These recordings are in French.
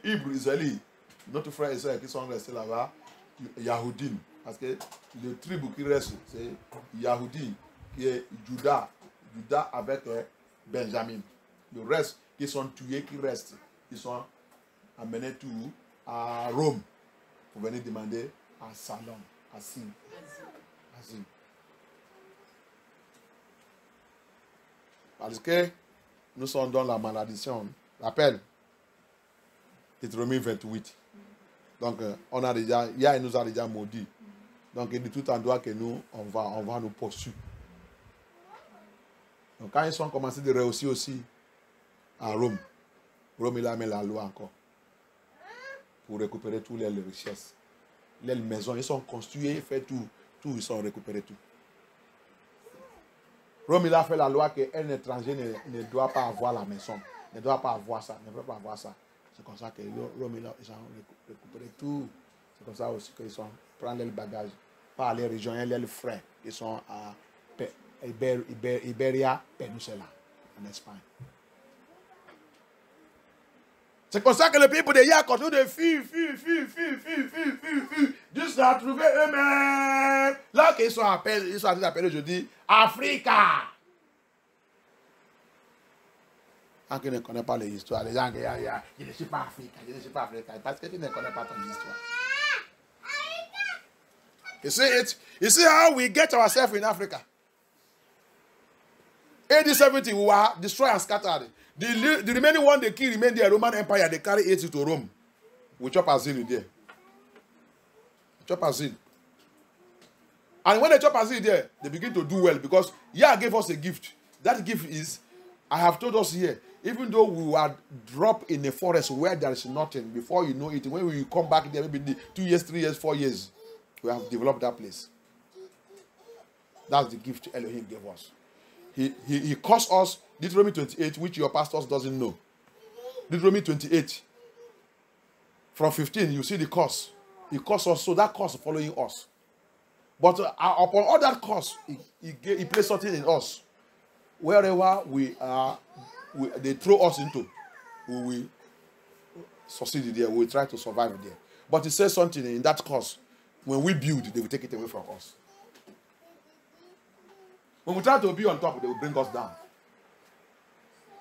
Hébreux, Israélites, notre frère Israël qui sont restés là-bas, Yahoudim, parce que le tribu qui reste, c'est Yahudi, qui est Judas avec Benjamin. Le reste qui sont tués, qui restent, ils sont amenés tout à Rome pour venir demander à Salom, à Sim. Parce que nous sommes dans la malédiction. Rappelle, Deutéronome 28. Donc, on a déjà, Yah nous a déjà maudit. Donc, il dit tout endroit que nous, on va nous poursuivre. Donc, quand ils sont commencés de réussir aussi à Rome, il a mis la loi encore pour récupérer toutes les richesses. Les maisons, ils sont construits, ils font tout, ils sont récupérés tout. Rome, il a fait la loi qu'un étranger ne doit pas avoir la maison, ne doit pas avoir ça, ne peut pas avoir ça. C'est comme ça que Rome, ils ont récupéré tout. C'est comme ça aussi qu'ils prennent les bagages par les régions et les frères qui sont à Iberia, Peninsula, en Espagne. C'est comme ça que le peuple de Yah continue de fuir, jusqu'à trouver eux-mêmes. Là qu'ils sont appelés aujourd'hui Africa. Quand tu ne connais pas l'histoire, les gens disent, je ne suis pas africain, parce que tu ne connais pas ton histoire. You see how we get ourselves in Africa? AD 70, we were destroyed and scattered. The remaining one, the key remained there, Roman Empire, they carry it to Rome. We chop asile there. Chop asile. And when they chop asile there, they begin to do well because Yah gave us a gift. That gift is, I have told us here, even though we were dropped in a forest where there is nothing, before you know it, when we come back there, maybe 2 years, 3 years, 4 years, we have developed that place. That's the gift Elohim gave us. He caused us, Deuteronomy 28, which your pastors doesn't know. Deuteronomy 28. From 15, you see the curse. He caused us, so that curse is following us. But upon all that curse, he placed something in us. Wherever we are, they throw us into, we will succeed there. We will try to survive there. But he says something in that curse. When we build, they will take it away from us. When we try to be on top, they will bring us down.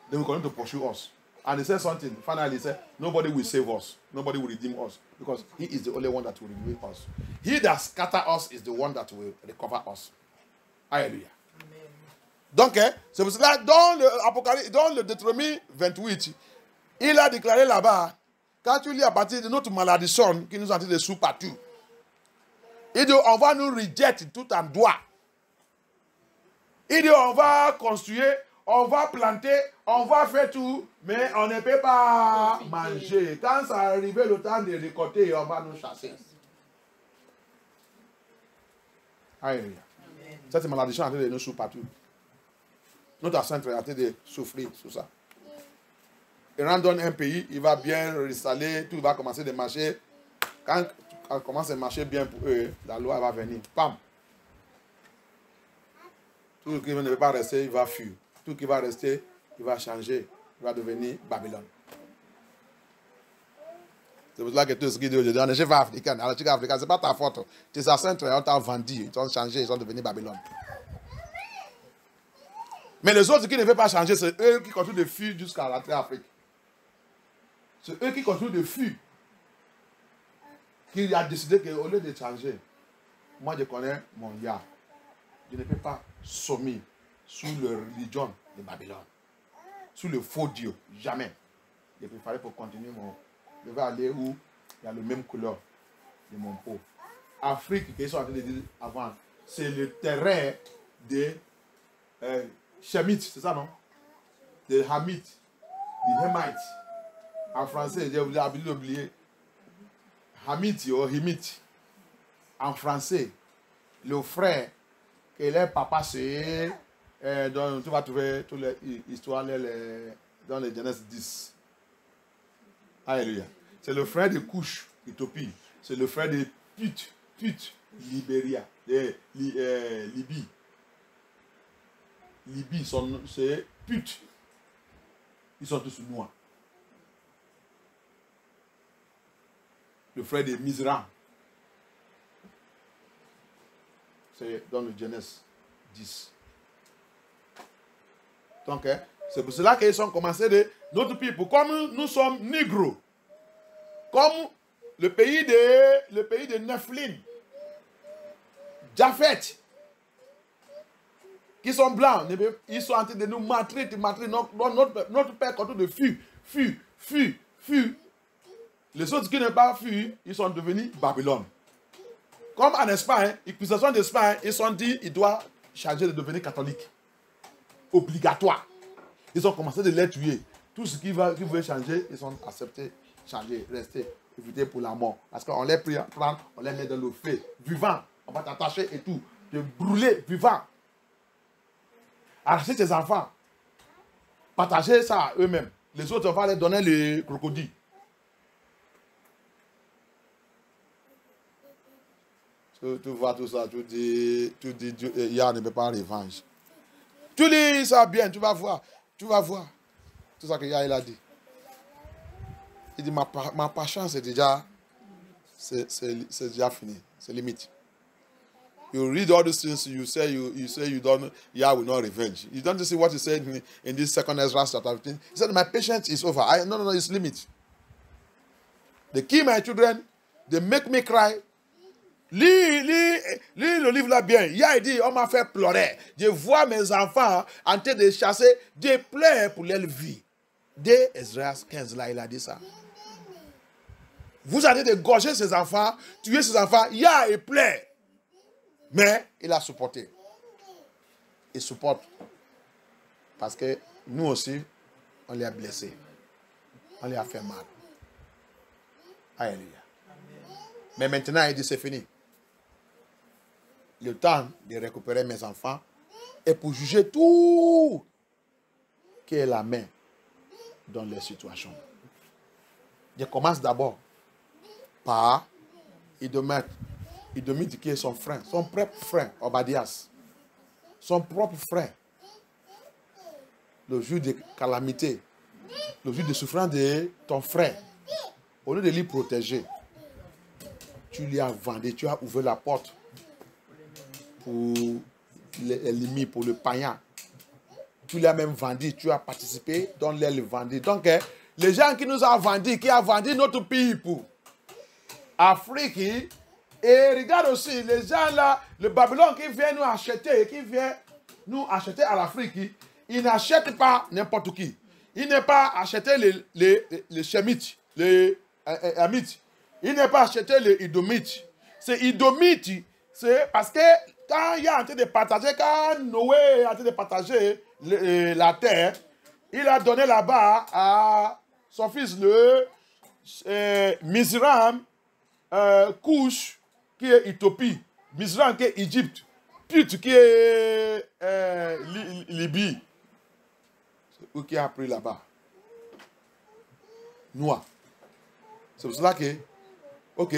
They will continue to pursue us. And he said something. Finally, he said, nobody will save us. Nobody will redeem us. Because he is the only one that will redeem us. He that scatters us is the one that will recover us. Alléluia. Donc, c'est pour cela, dans le Deutéronome 28, il a déclaré là-bas, quand tu lis à partir de notre malédiction qui nous a dit de sous partout, il dit, on va nous rejeter tout en droit. Il dit, on va construire, on va planter, on va faire tout, mais on ne peut pas manger. Quand ça arrive le temps de récolter, on va nous chasser. Alléluia. Cette malédiction a été de nous sous partout. Notre centre a été de souffrir sur ça. Il rentre dans un pays, il va bien réinstaller, tout va commencer à marcher. Quand on commence à marcher bien pour eux, la loi va venir. Pam! Tout ce qui ne veut pas rester, il va fuir. Tout ce qui va rester, il va changer. Il va devenir Babylone. C'est pour cela que tout ce qui dit aujourd'hui, on est chef africain. Alors, chef africain, ce n'est pas ta faute. Tes ancêtres ont vendu, ils ont changé, ils ont devenu Babylone. Mais les autres qui ne veulent pas changer, c'est eux qui continuent de fuir jusqu'à l'entrée en Afrique. C'est eux qui continuent de fuir. Qui a décidé qu'au lieu de changer, moi je connais mon Yah. Je ne peux pas sommer sous la religion de Babylone. Sous le faux Dieu. Jamais. Je préférais pour continuer je vais aller où il y a la même couleur de mon peau. Afrique, qu'ils sont en train de dire avant, c'est le terrain des Shemites, c'est ça non? Des Hamites, des Hamites. En français, j'ai oublié. Hamites ou Himites. En français, le frère que leur papa c'est, tu vas trouver toutes les histoires dans les Genèse 10. Alléluia. C'est le frère de Couche, Éthiopie. C'est le frère de Put, Libéria, Libye. Libye, c'est Put. Ils sont tous noirs. le frère de Mizram. C'est dans le Genèse 10. Donc, c'est pour cela qu'ils ont commencé de notre people. Comme nous sommes négros, comme le pays de Nephilim, Japhet, qui sont blancs, ils sont en train de nous maltraiter. Notre père contre de fuit. Les autres qui n'ont pas fui, ils sont devenus Babylone. Comme en Espagne, l'Inquisition d'Espagne, ils sont dit qu'ils doivent changer de devenir catholique. Obligatoire. Ils ont commencé de les tuer. Tout ce qui veut changer, ils ont accepté, changer, rester, éviter pour la mort. Parce qu'on les prend, on les met dans le feu, vivant. On va t'attacher et tout. Te brûler, vivant. Arracher tes enfants. Partager ça à eux-mêmes. Les autres, on va les donner les crocodiles. Tu vois tout ça, tu dis, Yah ne peut pas revanche. Tu lis ça bien, tu vas voir. Tout ça que Yah il a dit. Il dit, ma patience c'est déjà fini. C'est limite. You read all these things, you say you don't, Yah will not revenge. You don't see what he said in this second Ezra chapter 15. He said, my patience is over. No, it's limit. They kill my children, they make me cry. Lis le livre là bien. Yah dit, on m'a fait pleurer. Je vois mes enfants en train de chasser des pleurs pour leur vie. Dès Ezra 15 là, il a dit ça. Vous allez égorger ses enfants, tuer ses enfants. Yah il pleure. Mais il a supporté. Il supporte. Parce que nous aussi, on les a blessés. On les a fait mal. Alléluia. Mais maintenant, il dit c'est fini. Le temps de récupérer mes enfants et pour juger tout qui est la main dans les situations. Je commence d'abord par Idomite qui est son frère, son propre frère, Obadias. Son propre frère. Le jour de calamité, le jour de souffrance de ton frère, au lieu de lui protéger, tu lui as vendu, tu as ouvert la porte pour l'ennemi, pour le païen. Tu lui as même vendu, tu as participé dans le vendu. Donc, les gens qui nous ont vendu, qui ont vendu notre pays pour Afrique, et regarde aussi, les gens là, le Babylone qui vient nous acheter à l'Afrique, ils n'achètent pas n'importe qui. Ils n'ont pas acheté les Shemites, les Hamites. Ils n'ont pas acheté les Idomites. C'est Idomites, c'est parce que quand il y a en train de partager, quand Noé est en train de partager la terre, il a donné là-bas à son fils le Mizram, Couche, qui est Éthiopie, Mizram qui est Égypte, Put qui est Libye. C'est eux qui a pris là-bas. Noir. C'est pour cela que, ok,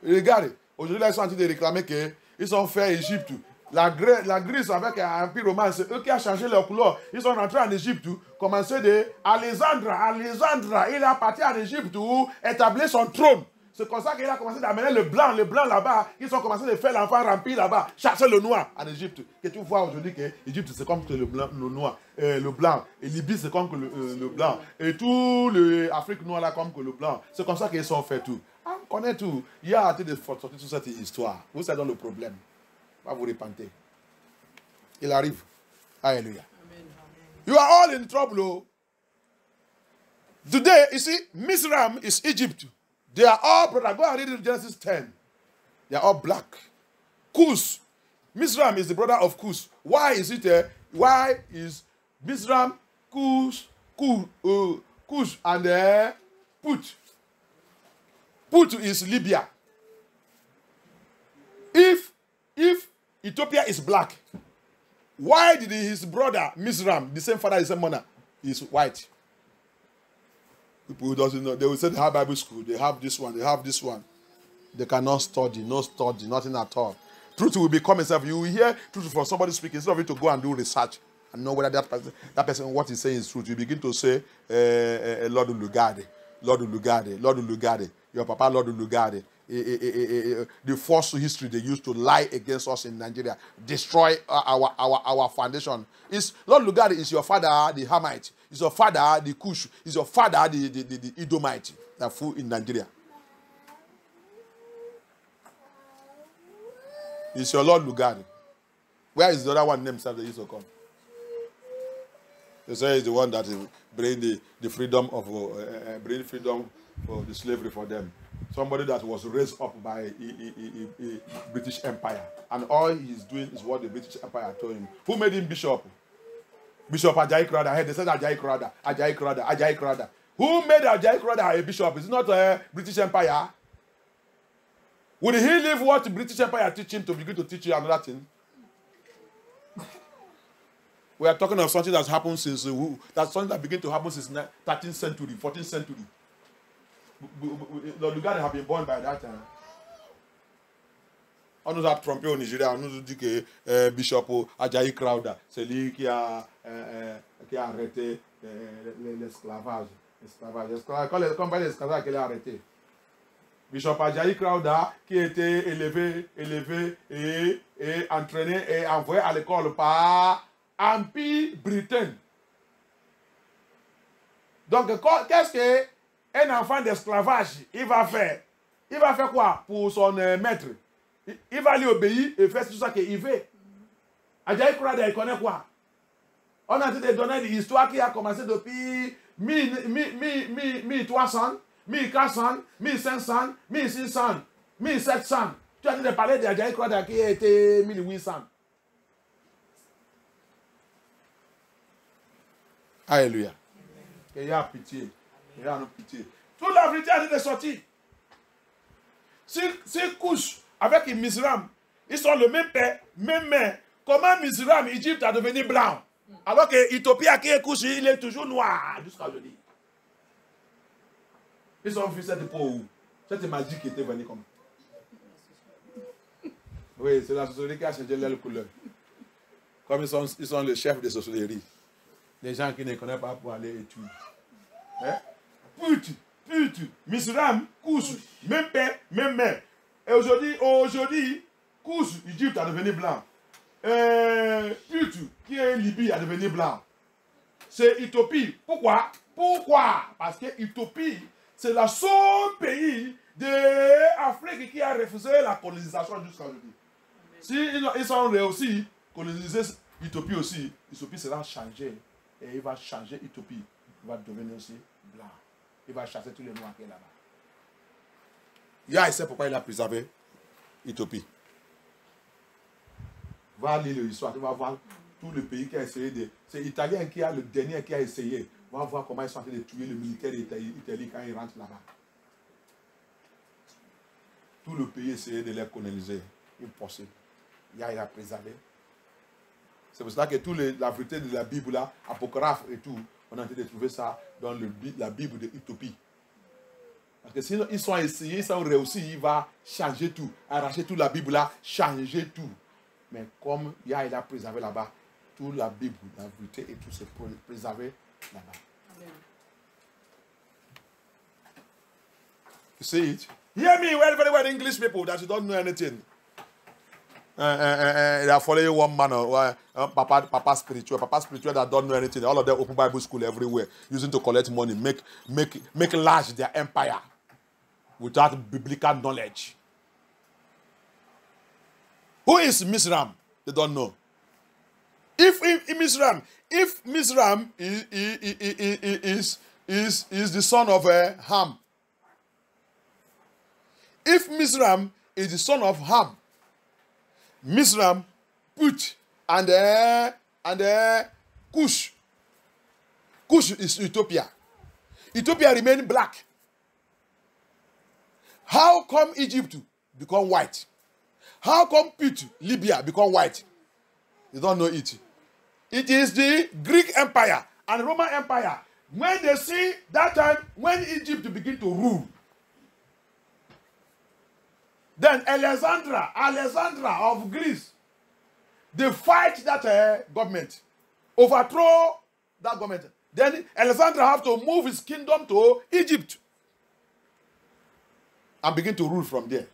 regardez, aujourd'hui, ils sont en train de réclamer qu'ils ont fait Égypte. La Grèce avec l'Empire romain, c'est eux qui ont changé leur couleur. Ils sont rentrés en Égypte, commencé de Alexandre, il a parti en Égypte, établir son trône. C'est comme ça qu'il a commencé d'amener le blanc là-bas. Ils ont commencé de faire l'enfant rempli là-bas, chasser le noir en Égypte. Que tu vois aujourd'hui que l'Égypte c'est comme que le noir, le blanc. Et Libye c'est comme que le blanc. Et tout l'Afrique noire là comme que le blanc. C'est comme ça qu'ils ont fait tout. Ah, on connaît tout. Il y a hâte de sortir toute cette histoire. Vous êtes dans le problème. Va vous repenter. Il arrive. Alléluia. You are all in trouble. Oh. Today, you see, Mizram is Egypt. They are all brothers. Go and read in Genesis 10. They are all black. Cush. Mizram is the brother of Cush. Why is it there? Why is Mizram, Cush and Put? Put is Libya. If Ethiopia is black, why did his brother Mizram, the same father, the same mother, is white? People who doesn't know, they will say they have Bible school, they have this one, they have this one. They cannot study, no study, nothing at all. Truth will become itself. You will hear truth from somebody speaking, instead of you to go and do research and know whether that person what he's saying is truth. You begin to say, Lord Lugade, Lord Lugade, Lord Lugade. Your Papa Lord Lugard, the false history they used to lie against us in Nigeria, destroy our foundation. Lord Lugard is your father, the Hamite. Is your father, the Kush. Is your father, the Edomite, that fool in Nigeria. It's your Lord Lugard. Where is the other one named that used to come? They say he's the one that bring the freedom of bring freedom for the slavery for them. Somebody that was raised up by a British Empire, and all he's doing is what the British Empire told him. Who made him bishop? Bishop Ajayi Crowther. Hey, they said Ajayi Crowther. Ajayi Crowther. Ajayi Crowther. Who made Ajayi Crowther a bishop? It's not a British Empire. Would he leave what the British Empire teach him to begin to teach you another thing? We are talking of something that's happened since, that's something that began to happen since 13th century, 14th century. The Lugard have been born by that time. On nous a trompé au Nigeria, on nous dit que Bishop Ajayi Crowther, c'est lui qui a arrêté l'esclavage. Quand l'esclavage qu'il a arrêté. Bishop Ajayi Crowther, qui était élevé et entraîné et envoyé à l'école par Empire Britain. Donc, qu'est-ce qu'un enfant d'esclavage, il va faire? Il va faire quoi pour son maître? Il va lui obéir et faire tout ça qu'il veut. Ajayi Crowther, il connaît quoi? On a dit de donner une histoire qui a commencé depuis 1300, 1400, 1500, 1600, 1700. Tu as dit de parler d'Ajayi Crowther qui était 1800. Alléluia. Il y a pitié. Il y a pitié. Toute la vérité a été sortie. Si couche avec une Mizram, ils sont le même père, même mère. Comment Mizram, Égypte a devenu blanc? Alors que Éthiopie qui est couché, il est toujours noir jusqu'à aujourd'hui. Ils ont vu cette peau où? Cette magie qui était venue comme. Oui, c'est la sorcellerie qui a changé leur couleur. Comme ils sont le chef de sorcellerie. Les gens qui ne connaissent pas pour aller étudier. Hein? Putu, Mizram, couche, même père, même mère. Et aujourd'hui, couche, Égypte a devenu blanc. Putu, qui est Libye, a devenu blanc. C'est Éthiopie. Pourquoi? Parce que Éthiopie, c'est le seul pays d'Afrique qui a refusé la colonisation jusqu'à aujourd'hui. Si ils ont réussi à coloniser Éthiopie aussi, Éthiopie sera changée. Et il va changer Éthiopie. Il va devenir aussi blanc. Il va chasser tous les noirs qui sont là-bas. Il sait pourquoi il a préservé Éthiopie. Va lire l'histoire, tu vas voir tout le pays qui a essayé de... C'est l'Italien qui a le dernier qui a essayé. On va voir comment ils sont en train de tuer le militaire italien quand ils rentrent là-bas. Tout le pays a essayé de les coloniser. Impossible. Il a préservé. C'est pour ça que la vérité de la Bible, là, Apocryphe et tout, on a tenté de trouver ça dans la Bible de Éthiopie. Parce que sinon, ils sont essayés, ils ont réussi, il va changer tout, arracher toute la Bible là, changer tout. Mais comme il a préservé là-bas, toute la Bible, la vérité et tout, c'est préservé là-bas. You see it? Hear me well, very well, English people that you don't know anything. They are following one man, Papa spiritual that don't know anything. All of them open Bible school everywhere, using to collect money, make large their empire without biblical knowledge. Who is Mizram? They don't know. If Mizram is the son of Ham, if Mizram is the son of Ham, Mizram, Put, and Cush. Cush is Ethiopia. Ethiopia remained black. How come Egypt become white? How come Put, Libya, become white? You don't know it. It is the Greek Empire and Roman Empire. When they see that time, when Egypt begin to rule, then Alexandra of Greece, they fight that government, overthrow that government. Then Alexandra have to move his kingdom to Egypt. and begin to rule from there.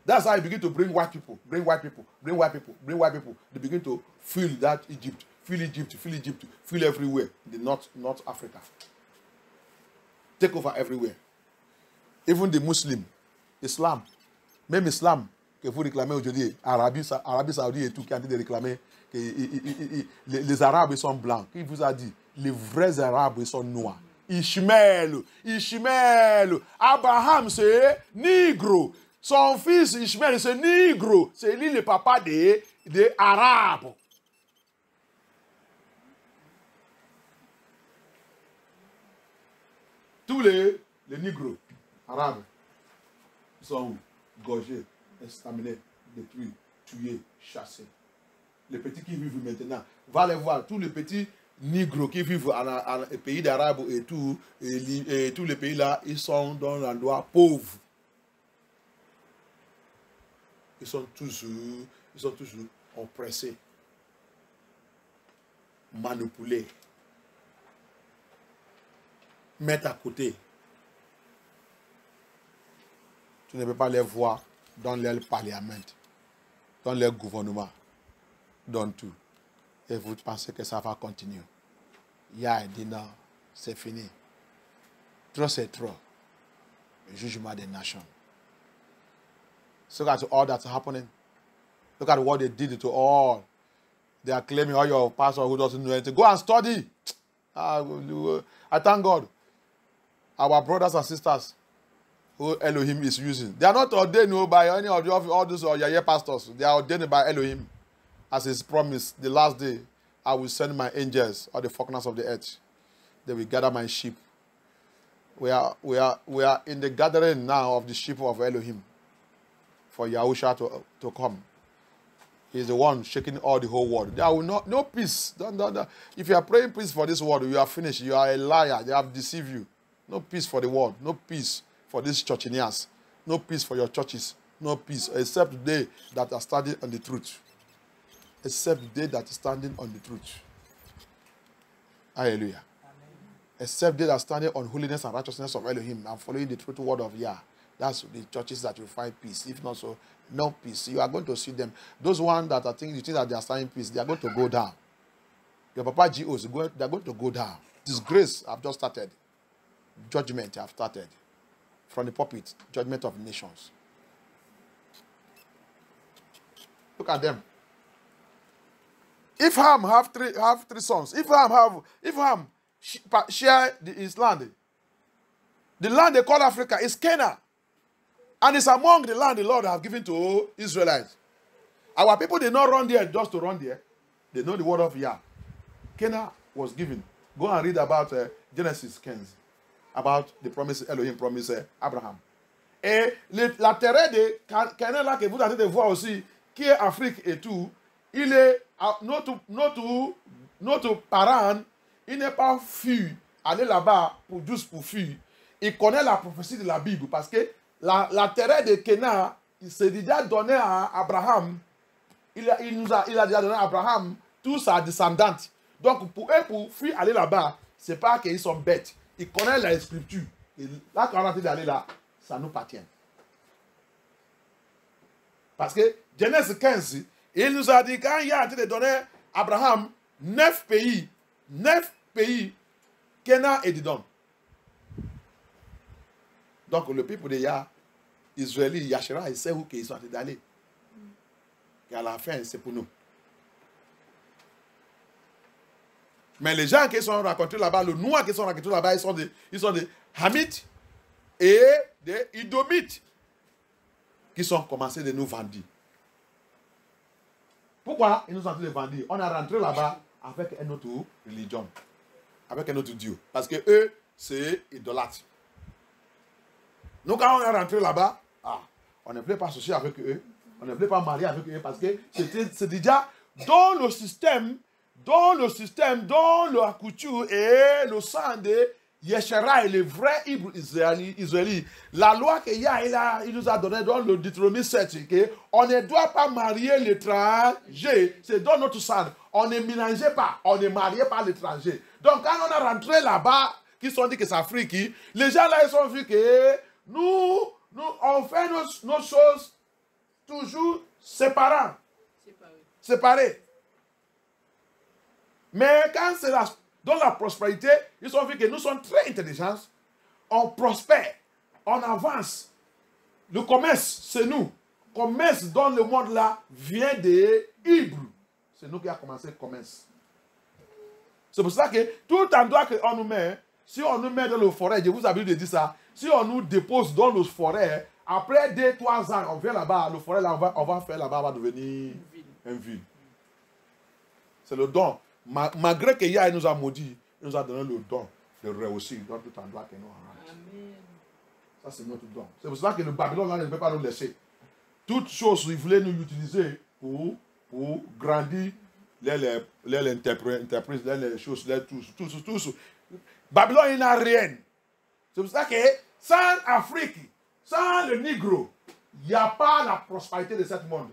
That's how he begin to bring white people, bring white people, bring white people, bring white people. They begin to fill that Egypt, fill Egypt, fill Egypt, fill everywhere in the North Africa. Take over everywhere. Even the Muslim, Islam, même Islam, que vous réclamez aujourd'hui, Arabie Saoudite et tout, qui a dit de réclamer que les Arabes sont blancs. Qui vous a dit? Les vrais Arabes sont noirs. Ishmael, Abraham c'est négro. Son fils Ishmael c'est négro. C'est lui le papa des Arabes. Tous les négros arabes sont où? Gorgés, exterminés, détruits, tués, chassés. Les petits qui vivent maintenant, va les voir, tous les petits négros qui vivent dans les pays d'Arabes et tout, et tous les pays là, ils sont dans l'endroit pauvre. Ils sont toujours oppressés, manipulés, mettre à côté. Tu ne peux pas les voir dans leur parlement, dans leur gouvernement, dans tout. Et vous pensez que ça va continuer. Il y a dit non, c'est fini. Trop c'est trop. Le jugement des nations. Look at all that's happening. Look at what they did to all. They are claiming all your pastor who doesn't know anything. Go and study. I thank God. Our brothers and sisters who Elohim is using. They are not ordained by any of all those Yahya pastors. They are ordained by Elohim. As his promise, the last day, I will send my angels or the falconers of the earth. They will gather my sheep. We are in the gathering now of the sheep of Elohim for Yahusha to come. He is the one shaking all the whole world. There will no peace. If you are praying peace for this world, you are finished. You are a liar. They have deceived you. No peace for the world. No peace for these churchineers. No peace for your churches. No peace, except they that are standing on the truth. Except they that are standing on the truth. Hallelujah. Amen. Except they that are standing on holiness and righteousness of Elohim and following the truth word of Yah. That's the churches that will find peace. If not so, no peace. You are going to see them. Those ones that you think that they are standing peace, they are going to go down. Your Papa GOs, they are going to go down. Disgrace have just started. Judgment have started. From the pulpit, judgment of nations. Look at them. If Ham have three sons, if Ham share his land, the land they call Africa is Canaan. And it's among the land the Lord have given to Israelites. Our people did not run there just to run there. They know the word of Yah. Canaan was given. Go and read about Genesis 15. About the promise Elohim promise Abraham. Et la terre de Canaan là que vous avez de voir aussi, qui est Afrique et tout, il est notre parent, il n'est pas fui aller là-bas juste pour fuir. Il connaît la prophétie de la Bible parce que la terre de Canaan, il s'est déjà donné à Abraham. Il a déjà donné à Abraham toute sa descendante. Donc pour eux, pour fuir aller là-bas, c'est pas qu'ils sont bêtes. Ils connaissent la scripture. Et là, quand on a dit d'aller là, ça nous appartient. Parce que Genèse 15, il nous a dit, quand il a été donné à Abraham 9 pays, Canaan est dedans. Donc le peuple de Yah, Israël, Yachera, il sait où ils sont en train d'aller. Et à la fin, c'est pour nous. Mais les gens qui sont rencontrés là-bas, les Noirs qui sont rencontrés là-bas, ils sont des Hamites et des Idomites qui sont commencés de nous vendre. Pourquoi ils nous ont de vendre? On a rentré là-bas avec une autre religion, avec un autre Dieu. Parce que eux, c'est idolâtre. Nous, quand on est rentré là-bas, on ne voulait pas associer avec eux, on ne voulait pas marier avec eux parce que c'est déjà dans le système, dans la couture et le sang de Yeshera et les vrais Hébreux israélites. La loi qu'il il nous a donnée dans le Deutéronome 7, on ne doit pas marier l'étranger. C'est dans notre sang. On ne mélangeait pas, on ne mariait pas l'étranger. Donc quand on est rentré là-bas, qui sont dit que c'est Afrique, les gens là, ils ont vu que nous, Nous, on fait nos choses toujours séparées. Séparées. Mais quand c'est dans la prospérité, ils ont vu que nous sommes très intelligents. On prospère. On avance. Le commerce, c'est nous. Le commerce dans le monde là vient des Hébreux. C'est nous qui avons commencé le commerce. C'est pour ça que tout endroit qu'on nous met, si on nous met dans le forêt, je vous avais dit ça, si on nous dépose dans le forêt, après 2-3 ans, on vient là-bas, le forêt là, on va faire là-bas, va devenir une ville. C'est le don. Malgré que Yahweh nous a maudit, il nous a donné le don de réussir dans tout endroit que nous avons. Ça, c'est notre don. C'est pour ça que le Babylone là, ne peut pas nous laisser. Toutes choses, il voulait nous utiliser pour grandir les entreprises, les choses, tout. Babylone, il n'a rien. C'est pour ça que sans Afrique, sans le Négro, il n'y a pas la prospérité de ce monde.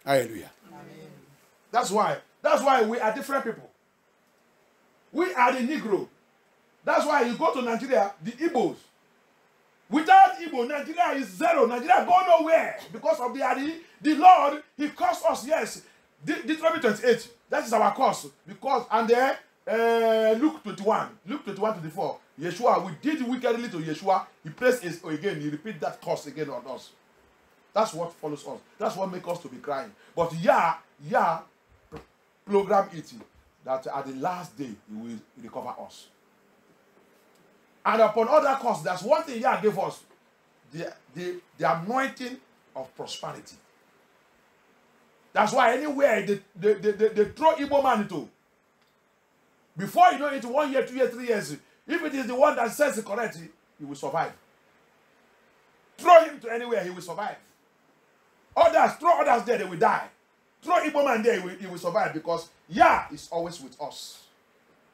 Alléluia. That's why we are different people. We are the Negro. That's why you go to Nigeria, the Igbos. Without Igbo, Nigeria is zero. Nigeria go nowhere because of the Lord. He caused us, yes. Deuteronomy 28. That is our cause. Because and then Luke 21, 24. Yeshua, we did wickedly to Yeshua. He placed his again. He repeat that curse again on us. That's what follows us. That's what makes us to be crying. But Yah program it that at the last day he will recover us. And upon other costs, that's one thing Yah gave us. The anointing of prosperity. That's why anywhere they throw Igbo man into. Before you know it, 1 year, 2 years, 3 years, if it is the one that says it correctly, he will survive. Throw him to anywhere, he will survive. Throw others there, they will die. Throw Igbo man there, he will survive because Yah is always with us.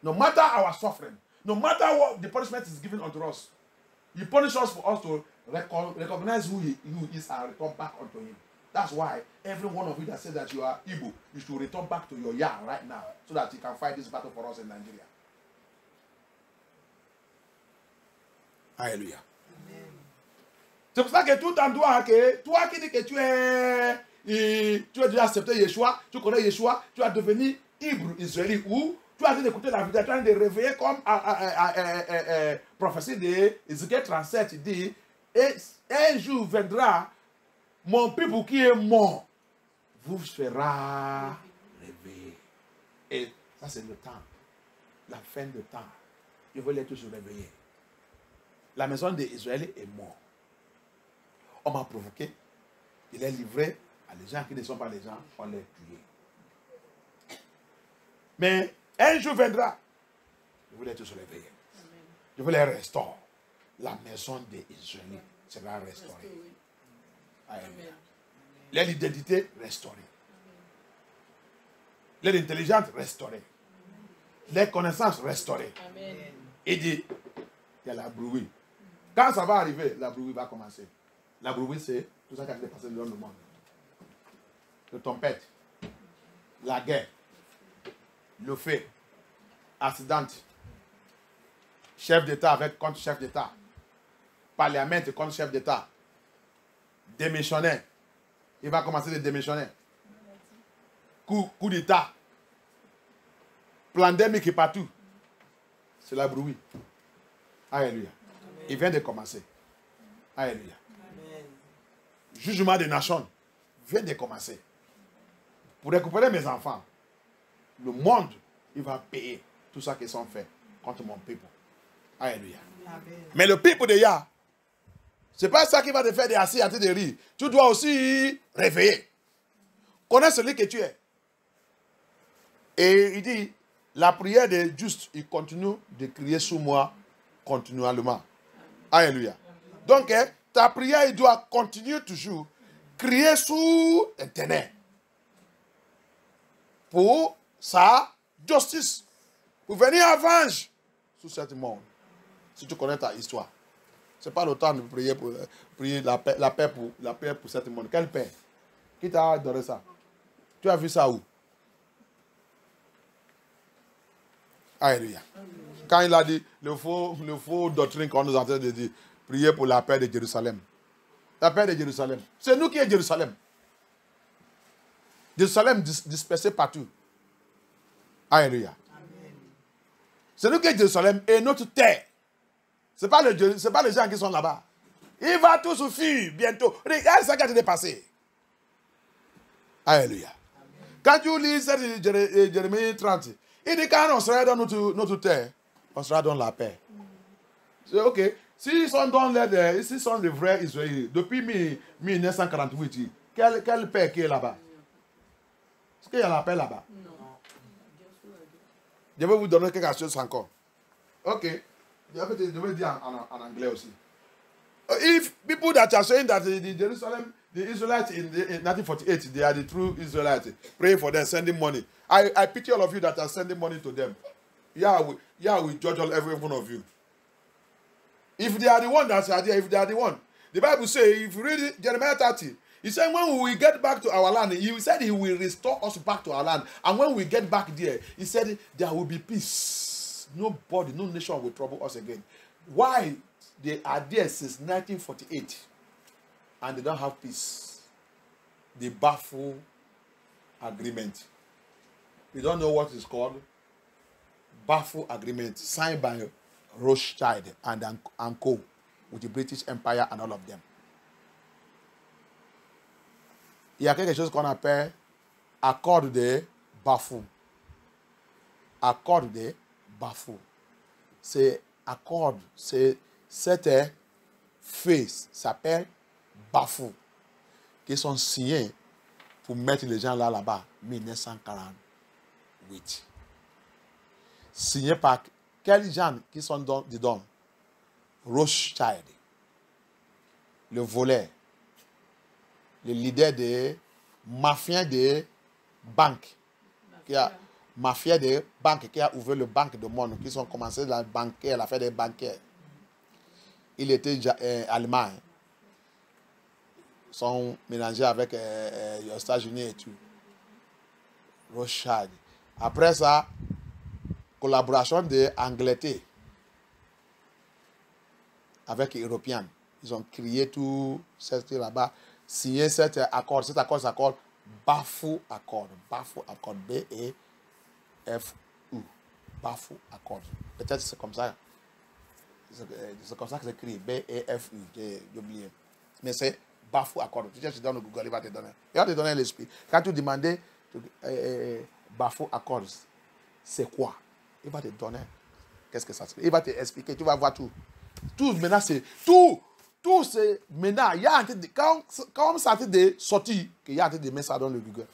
No matter our suffering, no matter what the punishment is given unto us, he punishes us for us to recognize who he is and return back unto him. That's why every one of you that says that you are Igbo, you should return back to your Yah right now so that you can fight this battle for us in Nigeria. Alléluia. C'est pour ça que tout endroit que toi qui dis que tu as déjà accepté Yeshua, tu connais Yeshua, tu as devenu Hébreu, Israélite, ou tu as d'écouter la vidéo, tu as de réveiller comme prophétie de Ézéchiel 37, il dit, et un jour viendra, mon peuple qui est mort vous fera réveiller. Et ça c'est le temps, la fin du temps. Je veux les tous se réveiller. La maison d'Israël est morte. On m'a provoqué, il est livré à des gens qui ne sont pas des gens, on les tué. Mais un jour viendra, je voulais tous se réveiller. Je voulais restaurer. La maison d'Israël sera restaurée. L'identité restaurée. L'intelligence restaurée. Les connaissances restaurées. Il dit, il y a la bruit. Quand ça va arriver, la bruit va commencer. La bruit, c'est tout ça qui a été passé dans le monde. Le tempête, la guerre, le feu, accident, chef d'État avec contre chef d'État, parlement contre chef d'État, démissionnaire. Il va commencer de démissionner. Coup d'État, pandémique partout. C'est la bruit. Alléluia. Il vient de commencer. Alléluia. Jugement des nations vient de commencer. Pour récupérer mes enfants, le monde, il va payer tout ça qu'ils ont fait contre mon peuple. Alléluia. Mais le peuple de Yah, ce n'est pas ça qui va te faire des assis en train de rire. Tu dois aussi réveiller. Connais celui que tu es. Et il dit, la prière des justes, il continue de crier sous moi continuellement. Alléluia. Donc, ta prière, il doit continuer toujours. Crier sous Internet. Pour sa justice. Pour venir en venge sur ce monde. Si tu connais ta histoire. Ce n'est pas le temps de prier pour la paix pour ce monde. Quelle paix? Qui t'a donné ça? Tu as vu ça où? Alléluia. Quand il a dit le faux doctrine qu'on nous entend de dire, prier pour la paix de Jérusalem. La paix de Jérusalem. C'est nous qui est Jérusalem. Jérusalem dispersé partout. Alléluia. C'est nous qui est Jérusalem et notre terre. Ce n'est pas les gens qui sont là-bas. Il va tout souffrir bientôt. Regarde ça qui a été passé. Alléluia. Quand tu lis Jérémie 30, il dit quand on sera dans notre terre, on sera dans la paix. C'est ok. S'ils sont dans l'aide, s'ils sont les vrais Israéliens, depuis 1948, quelle paix qui est là-bas? Est-ce qu'il y a la paix là-bas? Non. Je vais vous donner quelque chose encore. Ok. Je vais dire en anglais aussi. If people that are saying that the Jerusalem, the Israelites in 1948, they are the true Israelites, pray for them, sending money. I pity all of you that are sending money to them. Yeah, we judge every one of you. If they are the one that are there, if they are the one. The Bible says, if you read Jeremiah 30, he said when we get back to our land, he said he will restore us back to our land. And when we get back there, he said there will be peace. Nobody, no nation will trouble us again. Why? They are there since 1948 and they don't have peace. They baffle agreement. We don't know what it's called. Baffle agreement signed by Rothschild and Co. with the British Empire and all of them. Il y a quelque chose qu'on appelle accord de Bafou. Accord de Bafou. C'est accord, c'est cette feuille s'appelle Bafou, qui sont signés pour mettre les gens là-bas, 1948. Signé par quels gens qui sont dedans? Rothschild, le voleur, le leader des mafias des banques, qui a ouvert le banque de monde, qui ont commencé la bancaire, l'affaire des banquiers. Il était allemand. Ils sont mélangés avec les États-Unis et tout. Rothschild. Après ça, collaboration de Angleterre avec les Européens. Ils ont créé tout cet là-bas, signé cet accord. Cet accord s'appelle Bafou Accord. Bafou Accord. B-E-F-U. Bafou Accord. Peut-être c'est comme ça. C'est comme ça que c'est écrit. B-E-F-U. J'ai oublié. Mais c'est Bafou Accord. Tu cherches dans le Google, il va te donner. Il va te donner l'esprit. Quand tu demandais Bafou Accord, c'est quoi? Il va te donner. Qu'est-ce que ça c'est? Il va te expliquer. Tu vas voir tout. Tout maintenant, c'est tout. Tout c'est maintenant. Il y a quand ça a été sorti, qu'il y a de mettre ça dans le Google.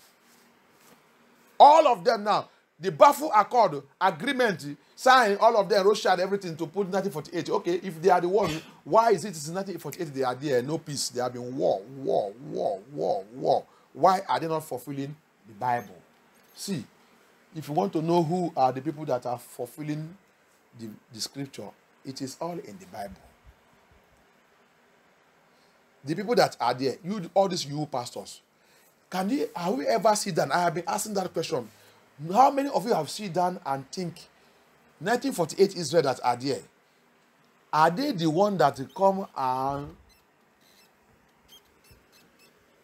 All of them now. The Bafou Accord agreement signed, all of them, Rothschild, everything to put 1948. Okay, if they are the one, why is it since 1948 they are there, no peace? They have been war. Why are they not fulfilling the Bible? See, if you want to know who are the people that are fulfilling the scripture, it is all in the Bible. The people that are there, all these you pastors, have we ever seen that? I have been asking that question. How many of you have seen that and think 1948 Israel that are there? Are they the one that come and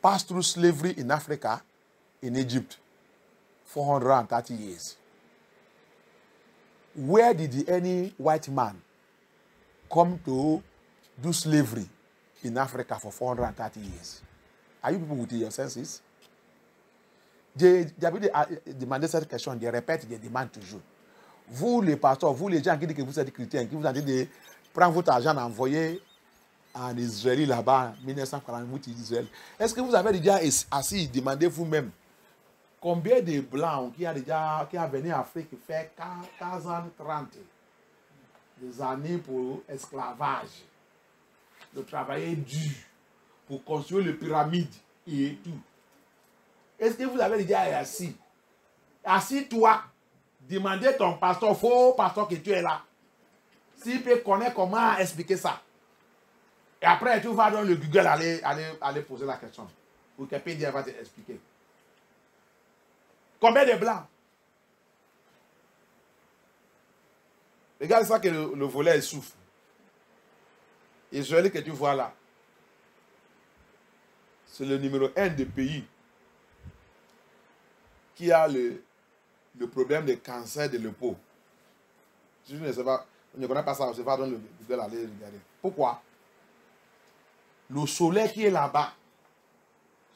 pass through slavery in Africa, in Egypt, 430 years? Where did any white man come to do slavery in Africa for 430 years? Are you people with your senses? J'ai demandé cette question, je répète, je demande toujours. Vous les pasteurs, vous les gens qui disent que vous êtes chrétiens, qui vous avez dit de prendre votre argent et envoyer en Israël là-bas, 1948 Israël. Est-ce que vous avez déjà assis, demandez vous-même combien de blancs qui a venu en Afrique fait 15 ans, 30 des années pour esclavage, de travailler dur pour construire les pyramides et tout. Est-ce que vous avez déjà assis? Assis-toi, demandez ton pasteur, faux pasteur que tu es là, s'il peut connaître comment expliquer ça. Et après, tu vas dans le Google aller poser la question. Wikipédia va te expliquer. Combien de blancs? Regarde ça que le volet souffre. Israël que tu vois là, c'est le numéro 1 des pays qui a le problème de cancer de la peau. Si je ne sais pas, on ne connaît pas ça, je vais dans le Google aller regarder. Pourquoi? Le soleil qui est là-bas,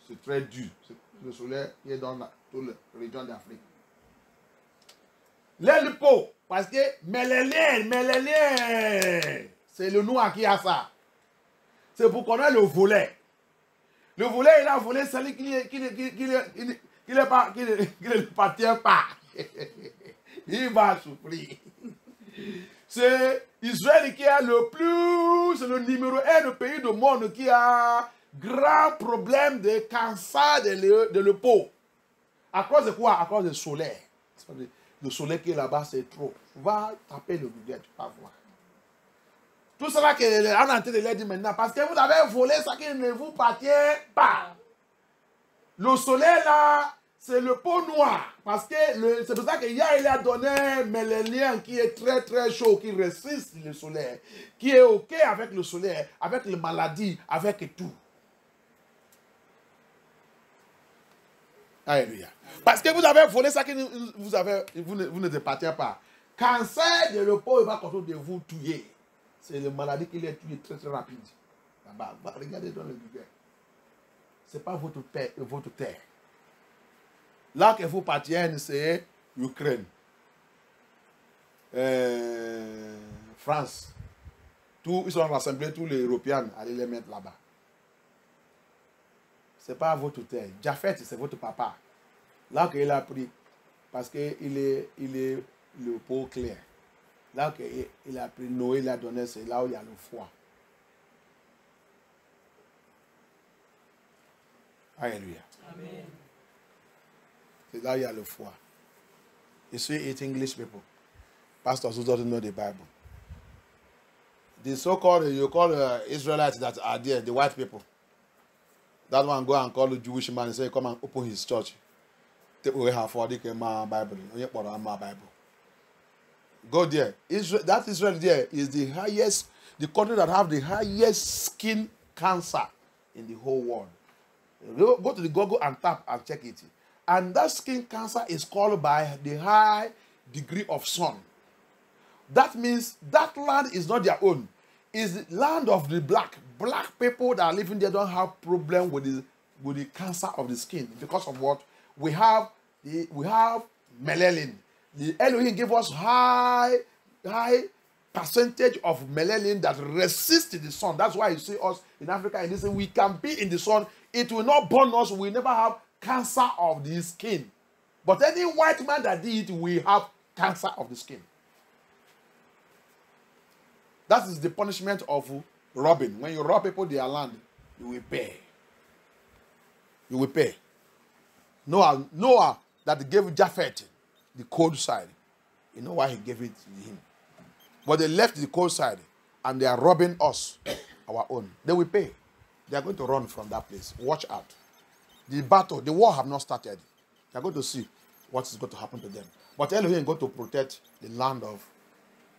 c'est très dur. C'est le soleil qui est dans toute la région d'Afrique. L'aile peau, parce que mélélien, c'est le noir qui a ça. C'est pour connaître le volet. Le volet, il a volé celui qui ne appartient pas. Il va souffrir. C'est Israël qui a le plus, c'est le numéro 1 du pays du monde qui a grand problème de cancer de la peau. À cause de quoi? À cause du soleil. Le soleil qui est là-bas, c'est trop. Va taper le Google, tu vas voir. Tout cela qu'on est en train de leur dire maintenant, parce que vous avez volé ça qui ne vous appartient pas. Le soleil là, c'est le peau noir. Parce que c'est pour ça qu'il a donné Mélélien qui est très très chaud, qui résiste le soleil, qui est OK avec le soleil, avec les maladies, avec tout. Alléluia. Parce que vous avez volé ça qui vous ne appartient pas. Cancer de la peau, il va continuer de vous tuer. C'est la maladie qui les tue très très rapide. Là-bas, regardez dans le Google. Ce n'est pas votre terre. Là que vous partiez, c'est l'Ukraine. France. Ils sont rassemblés, tous les Européens, allez les mettre là-bas. Ce n'est pas votre terre. Japhet, c'est votre papa. Là qu'il a pris, parce qu'il est le peau clair. Là qu'il a pris Noé, il a donné, c'est là où il y a le foie. Alléluia. Amen. C'est là où il y a le foie. You see it English people. Pastors who don't know the Bible. The so-called, you call Israelites that are there, the white people. That one go and call the Jewish man and say, come and open his church. Take away her for the Bible. Go there. That Israel there is the highest, the country that have the highest skin cancer in the whole world. Go to the Google and tap and check it. And that skin cancer is caused by the high degree of sun. That means that land is not their own. It's the land of the black. Black people that are living there don't have problem with the cancer of the skin. Because of what? We have melanin. The Elohim gave us high percentage of melanin that resists the sun. That's why you see us in Africa and they say we can be in the sun. It will not burn us. We never have cancer of the skin. But any white man that did it will have cancer of the skin. That is the punishment of robbing. When you rob people their land, you will pay. You will pay. Noah that gave Japhet the cold side. You know why he gave it to him. But they left the cold side and they are robbing us, our own. They will pay. They are going to run from that place. Watch out. The battle, the war have not started. They are going to see what is going to happen to them. But Elohim is going to protect the land of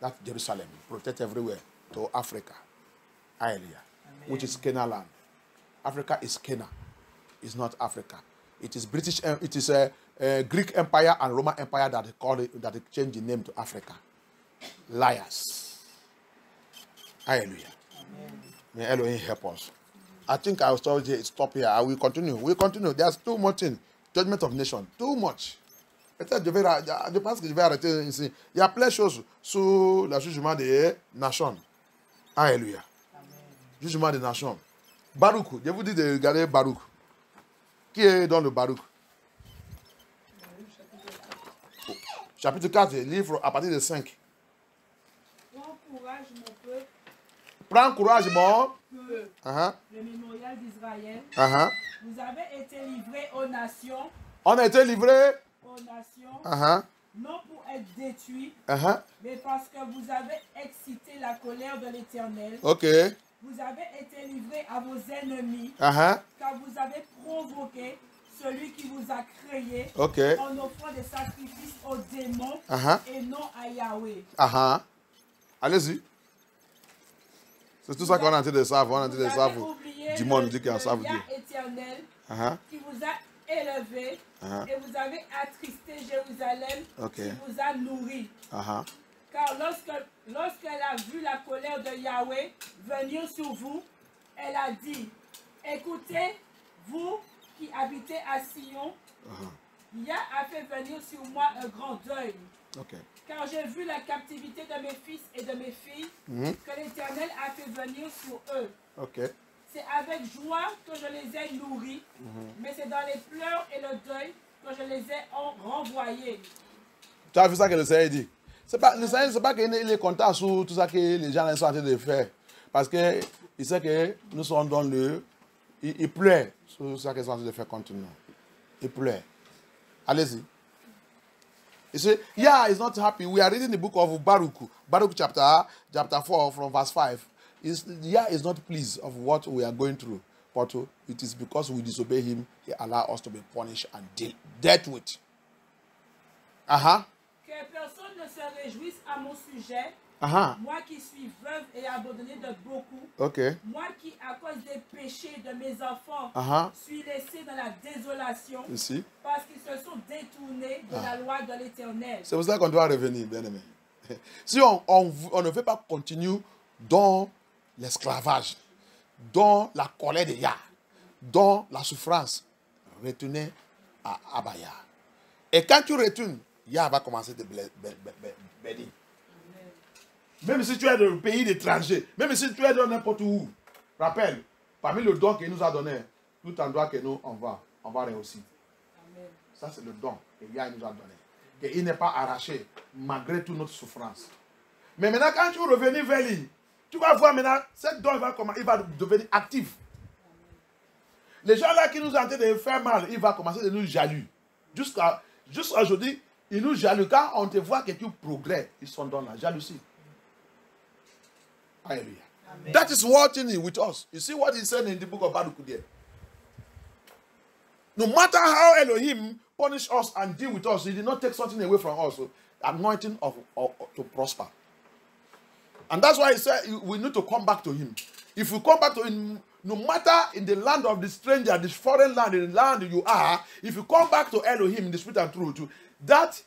that Jerusalem. Protect everywhere to Africa. Hallelujah. Which is Canaan land. Africa is Canaan. It's not Africa. It is British. It is a Greek Empire and Roman Empire that they call it, that they changed the name to Africa. Liars. Hallelujah. Amen. May Elohim help us. I think I will stop here. I will continue. We'll continue. There's too much in judgment of nation. Too much. Peut-être je pense que je vais arrêter ici. Il y a plein de choses sur le jugement des nations. Alléluia. Jugement des nations. Baruch. Je vous dis de regarder Baruch. Qui est dans le Baruch? Chapitre 4, livre à partir de 5. Prends courage, mon peuple. Prends courage, mon peuple. Le mémorial d'Israël. Vous avez été livrés aux nations. On a été livrés aux nations. Non pour être détruits, mais parce que vous avez excité la colère de l'Éternel. Ok. Vous avez été livrés à vos ennemis, car vous avez provoqué celui qui vous a créé en offrant des sacrifices aux démons et non à Yahweh. Allez-y. C'est tout ça qu'on a en train de savoir. On a en train de savoir. Du monde dit qu'il y a ça. Éternel qui vous a élevé et vous avez attristé Jérusalem qui vous a nourri. Car lorsqu'elle a vu la colère de Yahweh venir sur vous, elle a dit, écoutez, vous qui habitez à Sion, Yah a fait venir sur moi un grand deuil. Car j'ai vu la captivité de mes fils et de mes filles que l'Éternel a fait venir sur eux. C'est avec joie que je les ai nourris, mais c'est dans les pleurs et le deuil que je les ai renvoyés. Tu as vu ça que le Seigneur dit? Le Seigneur, ce n'est pas qu'il est content sur tout ça que les gens sont en train de faire. Parce qu'il sait que nous sommes dans le... Il pleure sur ça qu'ils sont en train de faire contre nous. Il pleure. Allez-y. You see, Yah is not happy. We are reading the book of Baruch. Baruch chapter 4 from verse 5. Yah is not pleased of what we are going through. But it is because we disobey him, he allows us to be punished and dealt with. Que personne ne se réjouisse à mon sujet. Moi qui suis veuve et abandonnée de beaucoup. Moi qui, à cause des péchés de mes enfants, suis laissée dans la désolation. Parce qu'ils se sont détournés de la loi de l'Éternel. C'est pour ça qu'on doit revenir, bien aimé. Si on ne veut pas continuer dans l'esclavage, dans la colère de Yah, dans la souffrance, retournez à Abaya. Et quand tu retournes, Yah va commencer de bénir. Même si tu es dans le pays d'étranger, même si tu es dans n'importe où, rappelle, parmi le don qu'il nous a donné, tout endroit que nous, on va réussir. Amen. Ça, c'est le don que Yah nous a donné. Qu'il n'est pas arraché, malgré toute notre souffrance. Mais maintenant, quand tu reviens vers lui, tu vas voir maintenant, cette don, il va devenir actif. Les gens là qui nous ont en train de faire mal, il va commencer de nous jaloux. Jusqu'à aujourd'hui, ils nous jaloux. Quand on te voit que tu progresses, ils sont dans la jalousie. Hallelujah. Amen. That is working with us. You see what he said in the book of Baruch there. No matter how Elohim punish us and deal with us, he did not take something away from us. So anointing to prosper. And that's why he said we need to come back to him. If we come back to him, no matter in the land of the stranger, this foreign land, in the land you are, if you come back to Elohim in the spirit and truth, that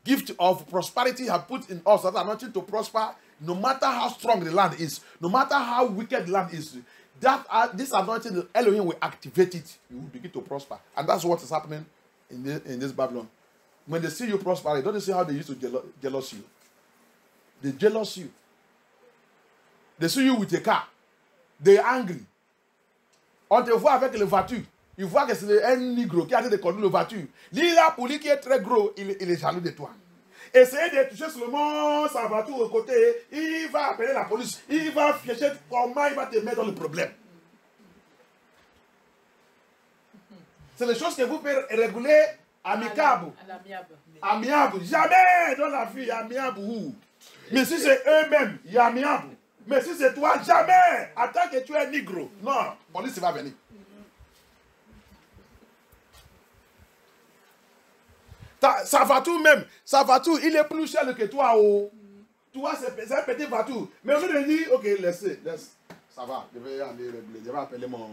gift of prosperity he has put in us, that anointing to prosper, no matter how strong the land is, no matter how wicked the land is, this anointing, Elohim will activate it. You will begin to prosper. And that's what is happening in this Babylon. When they see you prosper, don't they see how they used to jealous you? They jealous you. They see you with a car. They are angry. On te voit avec les voitures. Ils voient que c'est un négro qui a de conduire la voiture. Lui là, pour lui qui est très gros, il est jaloux de toi. Essayez de toucher seulement sa voiture au côté, il va appeler la police, il va chercher comment il va te mettre dans le problème. C'est les choses que vous pouvez réguler amiable. Amiable. Jamais dans la vie, amiable. Mais si c'est eux-mêmes, il y a amiable. Mais si c'est toi, jamais. Attends que tu es négro. Non, la police va venir. Sa voiture même, il est plus cher que toi. Oh. Toi, c'est un petit voiture. Mais je lui dis, ok, laisse. Ça va, je vais aller régler. Je vais appeler mon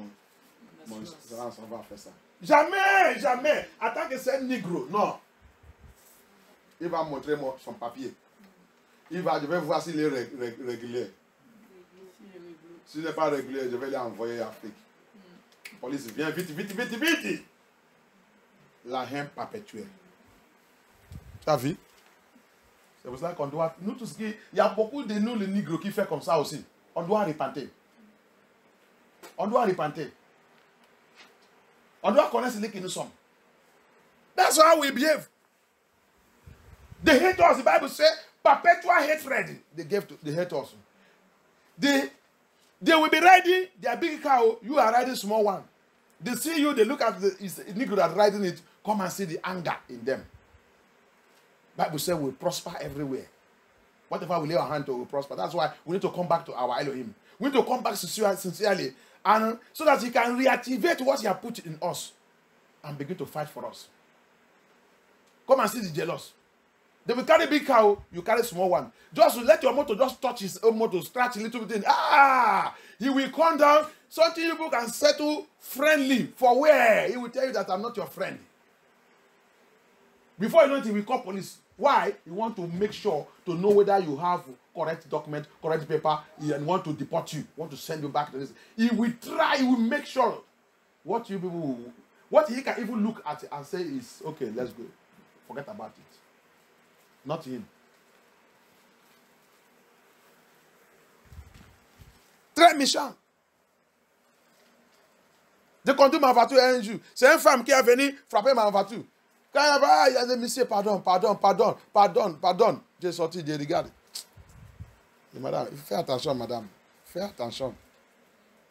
ça va faire ça. Jamais. Attends que c'est un négro. Non. Il va montrer son papier. Je vais voir s'il est régulier. S'il n'est pas régulier, je vais l'envoyer en Afrique. La police vient vite. La haine perpétuelle. Tu as vu? C'est pour ça qu'on doit... Nous tous il y a beaucoup de nous, les négros, qui font comme ça aussi. On doit repentir. On doit connaître ce que nous sommes. That's how we behave. They hate us. The Bible says, perpetual hatred. They hate us. They will be riding their big car. You are riding small one. They see you, they look at the Negro that riding it, come and see the anger in them. Bible says we prosper everywhere. Whatever we lay our hand to, we prosper. That's why we need to come back to our Elohim. We need to come back sincerely, and so that he can reactivate what he has put in us and begin to fight for us. Come and see the jealous. They will carry big cow, you carry small one. Just let your motor just touch his own motor, scratch a little bit. He will come down. Something you can settle friendly. For where? He will tell you that I'm not your friend. Before you know it, he will call police. Why? He want to make sure to know whether you have correct document, correct paper, and want to deport you, want to send you back to this. He will try, he will make sure what you people, what he can even look at and say is, okay, let's go. Forget about it. Not him. Très méchant. Je conduis ma voiture un jour. C'est une femme qui est venue frapper ma voiture. Quand il y a des messieurs, pardon. J'ai sorti, j'ai regardé. Et madame, fais attention, madame. Fais attention.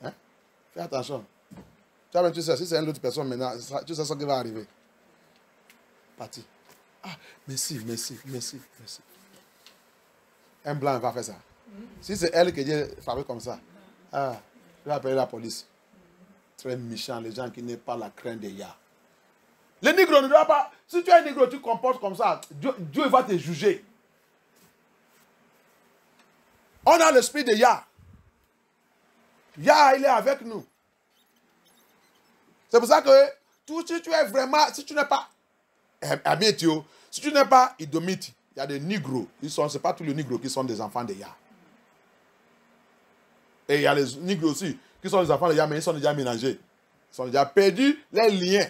Hein? Fais attention. Tu sais, si c'est une autre personne maintenant, tu sais ce qui va arriver. Parti. Ah, merci. Un blanc va faire ça. Si c'est elle qui est frappée comme ça, je vais appeler la police. Très méchant, les gens qui n'ont pas la crainte de Yah. Les négros ne doivent pas. Si tu es un négro, tu te comportes comme ça, Dieu va te juger. On a l'esprit de Yah. Yah, il est avec nous. C'est pour ça que si tu es vraiment, si tu n'es pas Amétio, si tu n'es pas Idomite, il y a des négros. Ce n'est pas tous les négros qui sont des enfants de Yah. Et il y a les négros aussi qui sont des enfants de Yah, mais ils sont déjà mélangés. Ils sont déjà perdus les liens.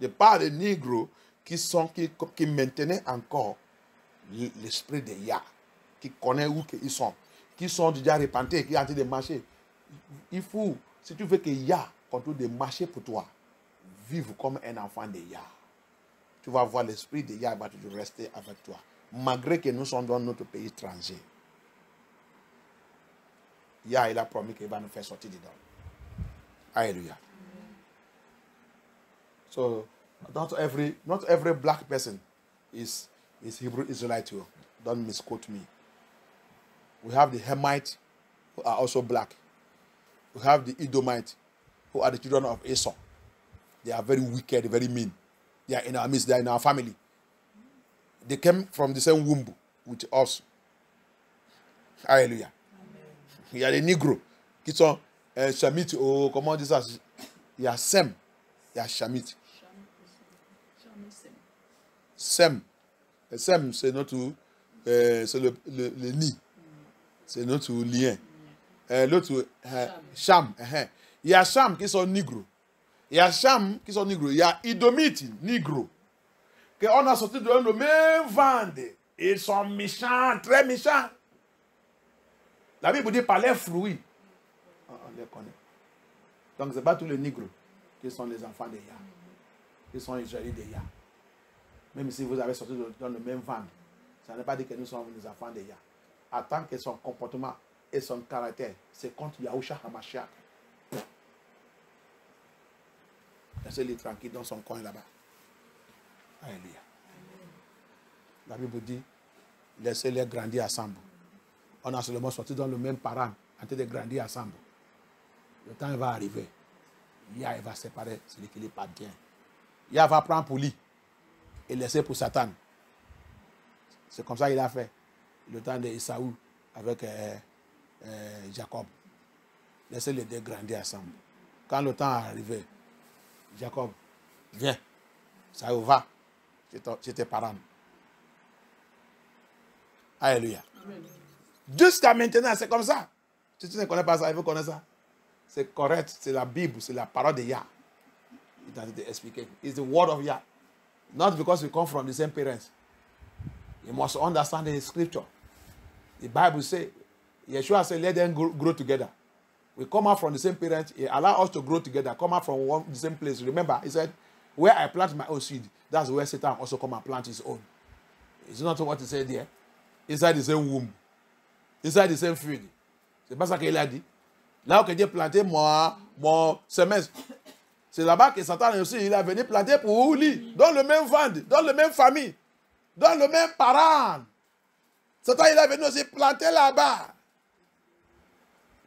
Il n'y a pas de négros qui maintenaient encore l'esprit de Yah, qui connaissent où ils sont, qui sont déjà repentis, qui sont en train de marcher. Il faut, si tu veux que Yah continue de marcher pour toi, vivre comme un enfant de Yah. Tu vas voir l'esprit de Yah va toujours rester avec toi, malgré que nous sommes dans notre pays étranger. Yah, il a promis qu'il va nous faire sortir dedans. Alléluia. So, not every black person is Hebrew Israelite too. Don't misquote me. We have the Hamites who are also black. We have the Edomites who are the children of Esau. They are very wicked, very mean. They are in our midst, they are in our family. They came from the same womb with us. Hallelujah. Il y a des négros qui sont Shamites, ou comment on dit ça? Il y a Sem, il y a Shamite. Sem. Sem, c'est notre, c'est le nid. C'est notre lien. L'autre, Cham. Il y a Cham qui sont négros. Il y a Cham qui sont négros. Il y a Idomite, négros. On a sorti de le même vende. Ils sont méchants, très méchants. La Bible dit par les fruits. On les connaît. Donc, ce n'est pas tous les négros qui sont les enfants de Yah. Qui sont les Israélites de Yah. Même si vous avez sorti dans le même ventre, ça ne veut pas dire que nous sommes les enfants de Yah. En tant que son comportement et son caractère, c'est contre Yahushua HaMashiach. Laissez-les tranquilles dans son coin là-bas. Alléluia. La Bible dit, laissez-les grandir ensemble. On a seulement sorti dans le même parent, en train de grandir ensemble. Le temps va arriver. Yah va séparer celui qui n'est pas bien. Yah va prendre pour lui et laisser pour Satan. C'est comme ça qu'il a fait. Le temps d'Esaü avec Jacob. Laissez les deux grandir ensemble. Quand le temps est arrivé, Jacob, viens. Ça va. C'est tes parents. Alléluia. Jusqu'à maintenant, c'est comme ça. Si tu ne connais pas ça, il faut connaître ça. C'est correct, c'est la Bible, c'est la parole de Yah. Il t'a été expliqué. It's the word of Yah. Not because we come from the same parents. You must understand the scripture. The Bible says, Yeshua said, let them grow together. We come out from the same parents. He allow us to grow together, come out from the same place. Remember, he said, where I plant my own seed, that's where Satan also come and plant his own. It's not what he said there. Inside the same womb. Inside the same field. C'est pas ça qu'il a dit. Là où Dieu a planté mon semence, c'est là-bas que Satan aussi, il a venu planter pour lui, dans le même ventre, dans la même famille, dans le même parent. Satan, il est venu aussi planter là-bas.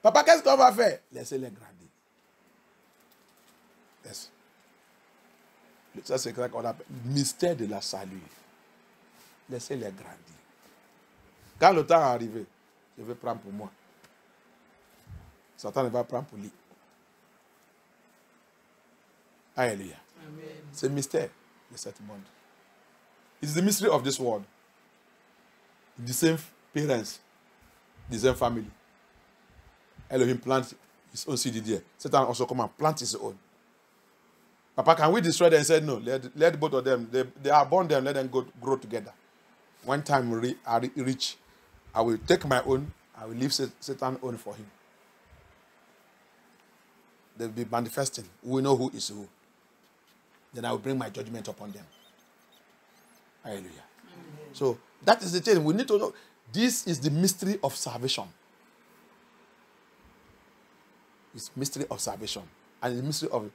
Papa, qu'est-ce qu'on va faire? Laissez-les grandir. Laisse. Ça, c'est ça qu'on appelle le mystère de la salut. Laissez-les grandir. Quand le temps est arrivé, je vais prendre pour moi. Satan ne va prendre pour lui. Alléluia. C'est le mystère de ce monde. It's the mystery of this world. The same parents, the same family. Elohim plant his own seed there. Satan also come and plant his own. Papa, can we destroy them? He said, no. Let both of them, they are born them, let them grow together. When time reach, I will take my own, I will leave Satan's own for him. They will be manifesting. We will know who is who. Then I will bring my judgment upon them. Hallelujah. Amen. So that is the thing. We need to know. This is the mystery of salvation. It's mystery of salvation. And the mystery of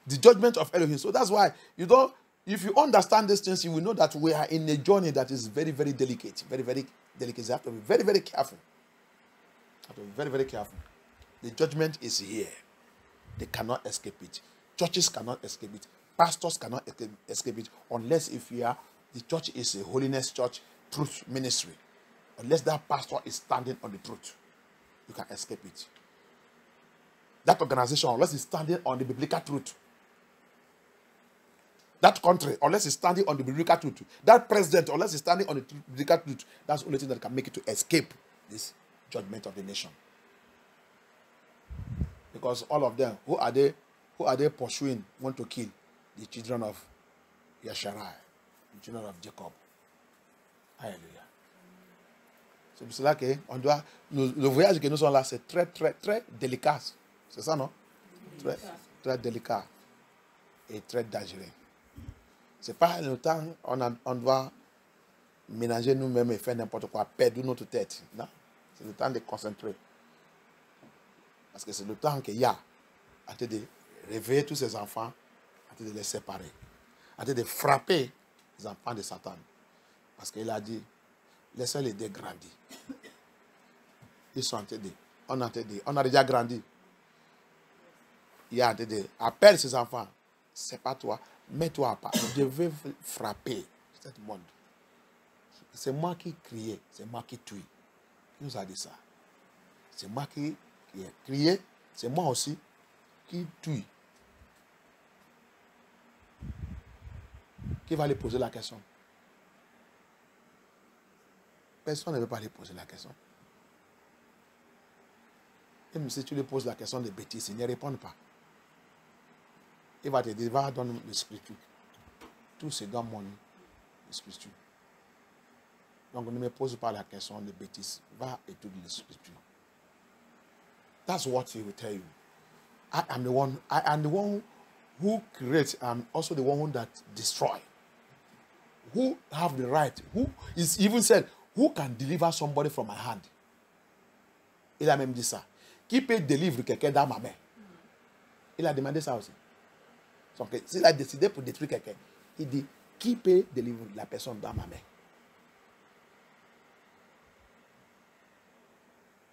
the judgment of Elohim. So that's why if you understand these things, you will know that we are in a journey that is very, very delicate. Very, very delicate. You have to be very, very careful. You have to be very, very careful. The judgment is here. They cannot escape it. Churches cannot escape it. Pastors cannot escape it unless the church is a holiness church, truth ministry. Unless that pastor is standing on the truth, you can escape it. That organization, unless it's standing on the biblical truth. That country, unless it's standing on the biblical truth. That president, unless it's standing on the biblical truth. That's the only thing that can make it to escape this judgment of the nation. Because all of them, who are they pursuing, want to kill? The children of Yasharai, the children of Jacob. Alléluia. C'est pour cela que le voyage que nous sommes là, c'est très, très, très délicat. C'est ça, non? Très, très délicat et très dangereux. C'est pas le temps on doit ménager nous-mêmes et faire n'importe quoi, perdre notre tête. Non? C'est le temps de concentrer. Parce que c'est le temps qu'il y a de réveiller tous ces enfants, de les séparer, de frapper les enfants de Satan. Parce qu'il a dit, laissez les deux grandir. Ils sont entendus. On a déjà grandi. Il a entendu. Appelle ces enfants. C'est pas toi. Mets-toi à part. Je vais frapper ce monde. C'est moi qui criais. C'est moi qui tue. Qui nous a dit ça? C'est moi qui criais. C'est moi aussi qui tue. Qui va lui poser la question? Personne ne veut pas lui poser la question. Même si tu lui poses la question de bêtises, il ne répond pas. Il va te dire, va donner le scripture. Tout c'est dans mon scripture. Donc ne me pose pas la question de bêtises. Va étudier le scripture. That's what he will tell you. I am the one who creates and also the one that destroys. Who have the right? Who is even said, who can deliver somebody from my hand? Il a même dit ça. Qui peut délivrer quelqu'un dans ma main? Il a demandé ça aussi. Donc, s'il a décidé pour détruire quelqu'un, il dit, qui peut délivrer la personne dans ma main?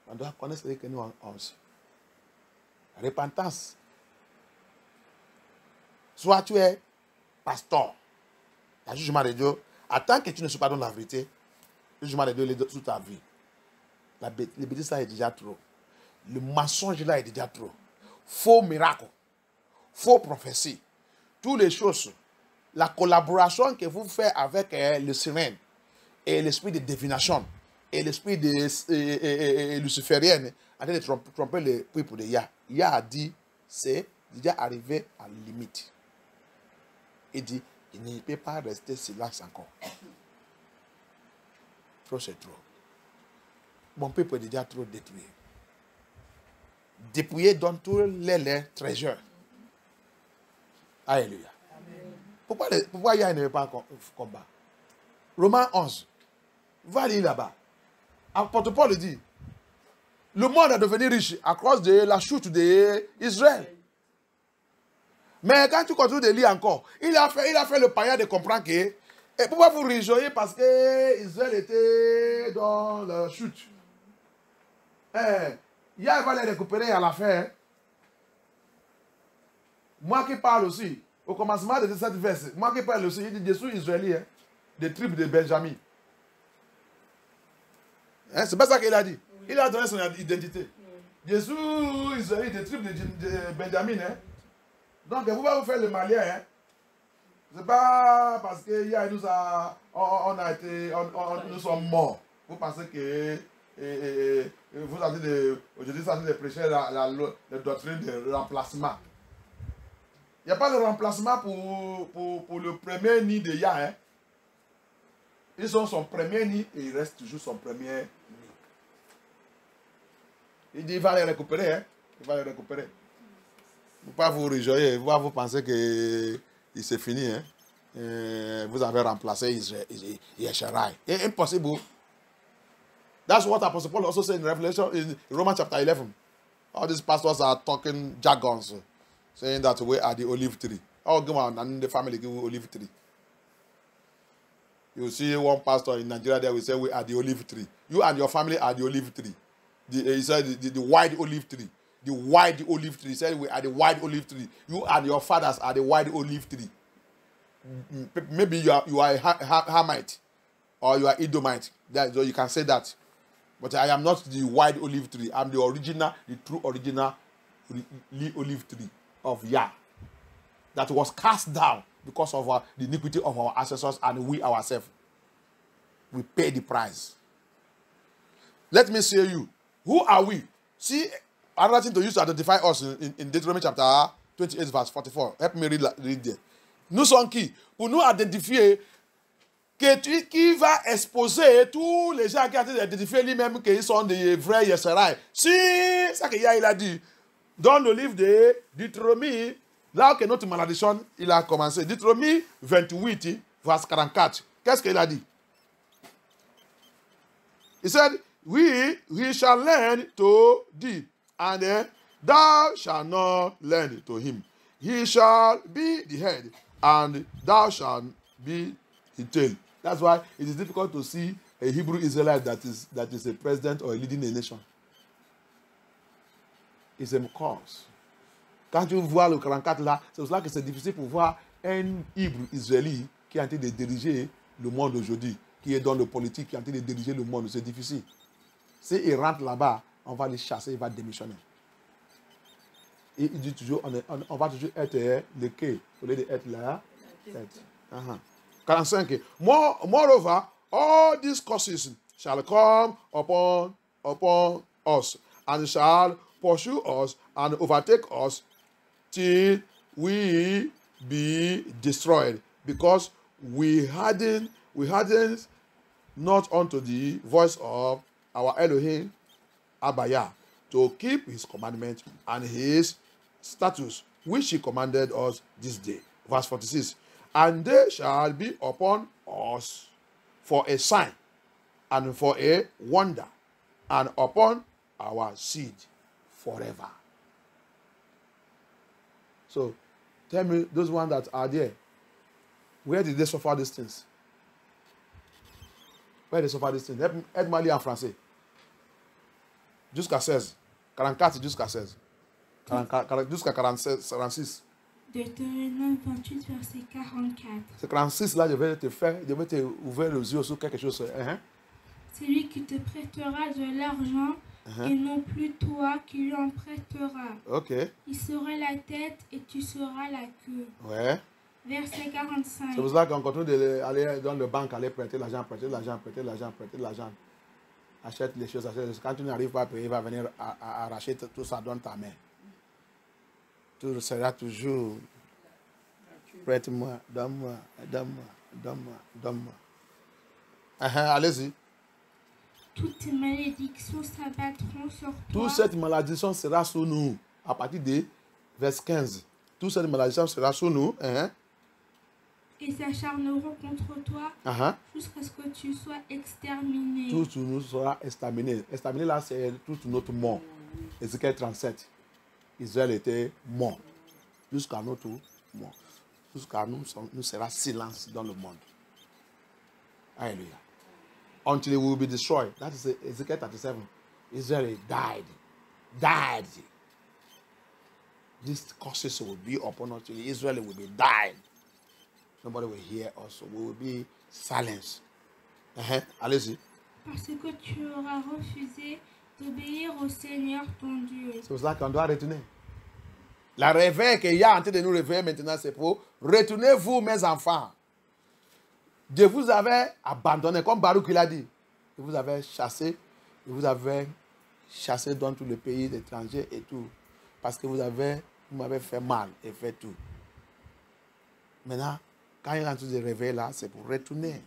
On doit connaître ce que nous avons. Repentance. Soit tu es pasteur. Le jugement de Dieu, attends que tu ne sois pas dans la vérité, le jugement de Dieu est sous ta vie. Le bêtise là est déjà trop. Le mensonge là est déjà trop. Faux miracle, faux prophétie, toutes les choses. La collaboration que vous faites avec le sirène et l'esprit de divination et l'esprit de luciférienne en train de tromper le peuple de Yah. Yah a dit, c'est déjà arrivé à la limite. Il dit, il ne peut pas rester silence encore. Trop c'est trop. Mon peuple est déjà trop détruit. Dépouillé dans tous les trésors. Alléluia. Pourquoi il n'y a pas combat? Romains 11. Va lire là-bas. Apôtre Paul dit, le monde est devenu riche à cause de la chute d'Israël. Mais quand tu continues de lire encore, il a fait le païen de comprendre que, et pourquoi vous réjouissez? Parce que Israël était dans la chute. Yah va les récupérer à la fin. Moi qui parle aussi, au commencement de cette verse, moi qui parle aussi, il dit dessous Israélien, des tribus de Benjamin. Hein, c'est pas ça qu'il a dit. Il a donné son identité. Jésus, Israël, des tribus de Benjamin. Hein. Donc, vous pouvez vous faire le malien. Hein. C'est pas parce que hier nous sommes morts. Vous pensez que vous avez aujourd'hui ça de prêcher la doctrine de remplacement. Il n'y a pas de remplacement pour le premier nid de Yah. Hein. Ils sont son premier nid et il reste toujours son premier nid. Il dit il va les récupérer. Hein. Il va les récupérer. Vous ne pouvez pas vous réjouir. Vous ne pouvez pas vous penser que c'est fini. Hein. Vous avez remplacé Yesharai. It's impossible. That's what Apostle Paul also said in Revelation in Romans chapter 11. All these pastors are talking jargons, saying that we are the olive tree. Oh, come on, and the family give olive tree. You see one pastor in Nigeria there will say we are the olive tree. You and your family are the olive tree. He said the wide olive tree. The wide olive tree. He said we are the wide olive tree. You and your fathers are the wide olive tree. Maybe you are a Hamite or you are Edomite. So you can say that. But I am not the wide olive tree. I'm the original, the true original olive tree of Yah. That was cast down because of the iniquity of our ancestors and we ourselves. We pay the price. Let me say you. Who are we? See, another thing to use to identify us in Deuteronomy chapter 28 verse 44. Help me read there. Nous sommes qui? Pour nous identifier qui va exposer tous les gens qui ont été identifiés lui-même qu'ils sont des vrais Yesharai. Si, ça qu'il a dit, dans le livre de Deutéronomie, là que notre malédiction, il a commencé. Deutéronomie 28, verset 44. Qu'est-ce qu'il a dit? He said, we shall learn to thee, and thou shalt not learn to him. He shall be the head, and thou shalt be the tail. That's why it is difficult to see a Hebrew Israelite that is a president or leading a nation. It's a cause. Quand tu vois le 44 là, c'est pour cela que c'est difficile pour voir un Hébreu israélite qui est en train de diriger le monde aujourd'hui, qui est dans le politique, qui est en train de diriger le monde. C'est difficile. S'il rentre là-bas, on va le chasser, il va démissionner. Et il dit toujours, on va toujours être le quai, au lieu d'être la tête. 45. Moreover, all these curses shall come upon us, and shall pursue us and overtake us till we be destroyed, because we hardened not unto the voice of our Elohim Abaya, to keep his commandment and his statutes, which he commanded us this day. Verse 46. And they shall be upon us for a sign and for a wonder, and upon our seed forever. So, tell me, those ones that are there, where did they suffer these things? Where did they suffer these things? Aide-moi à lire en français. Jusqu'à 16. 44 jusqu'à 16. Jusqu'à 46. Deutéronome 28, verset 44. C'est 46 là, je vais te ouvrir les yeux sur quelque chose. C'est lui qui te prêtera de l'argent et non plus toi qui lui en prêteras. Ok. Il sera la tête et tu seras la queue. Ouais. Verset 45. C'est pour ça qu'on continue d'aller dans le banque, aller prêter l'argent, prêter l'argent, prêter l'argent, prêter l'argent. Achète les choses, achète les choses. Quand tu n'arrives pas à payer, il va venir arracher tout ça dans ta main. Tout sera toujours prête-moi, donne-moi, donne-moi, donne-moi, donne-moi. Allez-y. Toutes tes malédictions s'abattront sur toi. Toute cette malédiction sera sur nous. À partir de verset 15. Toute cette malédiction sera sur nous. Et s'acharneront contre toi jusqu'à ce que tu sois exterminé. Tout nous sera exterminé. Exterminé là, c'est tout notre mort. Ézéchiel 37. Israël était mort. Jusqu'à notre mort. Jusqu'à nous sera silence dans le monde. Hallelujah. Until it will be destroyed. That is Ezekiel 37. Israel died. Died. These curses will be upon us. Israel will be died. Nobody will hear us. We will be silenced. Allez-y. Parce que tu auras refusé d'obéir au Seigneur ton Dieu. C'est pour ça qu'on doit retourner. La réveil qu'il y a en train de nous réveiller maintenant, c'est pour retourner vous, mes enfants. Dieu vous avait abandonné, comme Baruch il a dit. Il vous avait chassé, il vous avait chassé dans tous les pays étrangers et tout. Parce que vous m'avez fait mal et fait tout. Maintenant, quand il est en train de réveiller là, c'est pour retourner.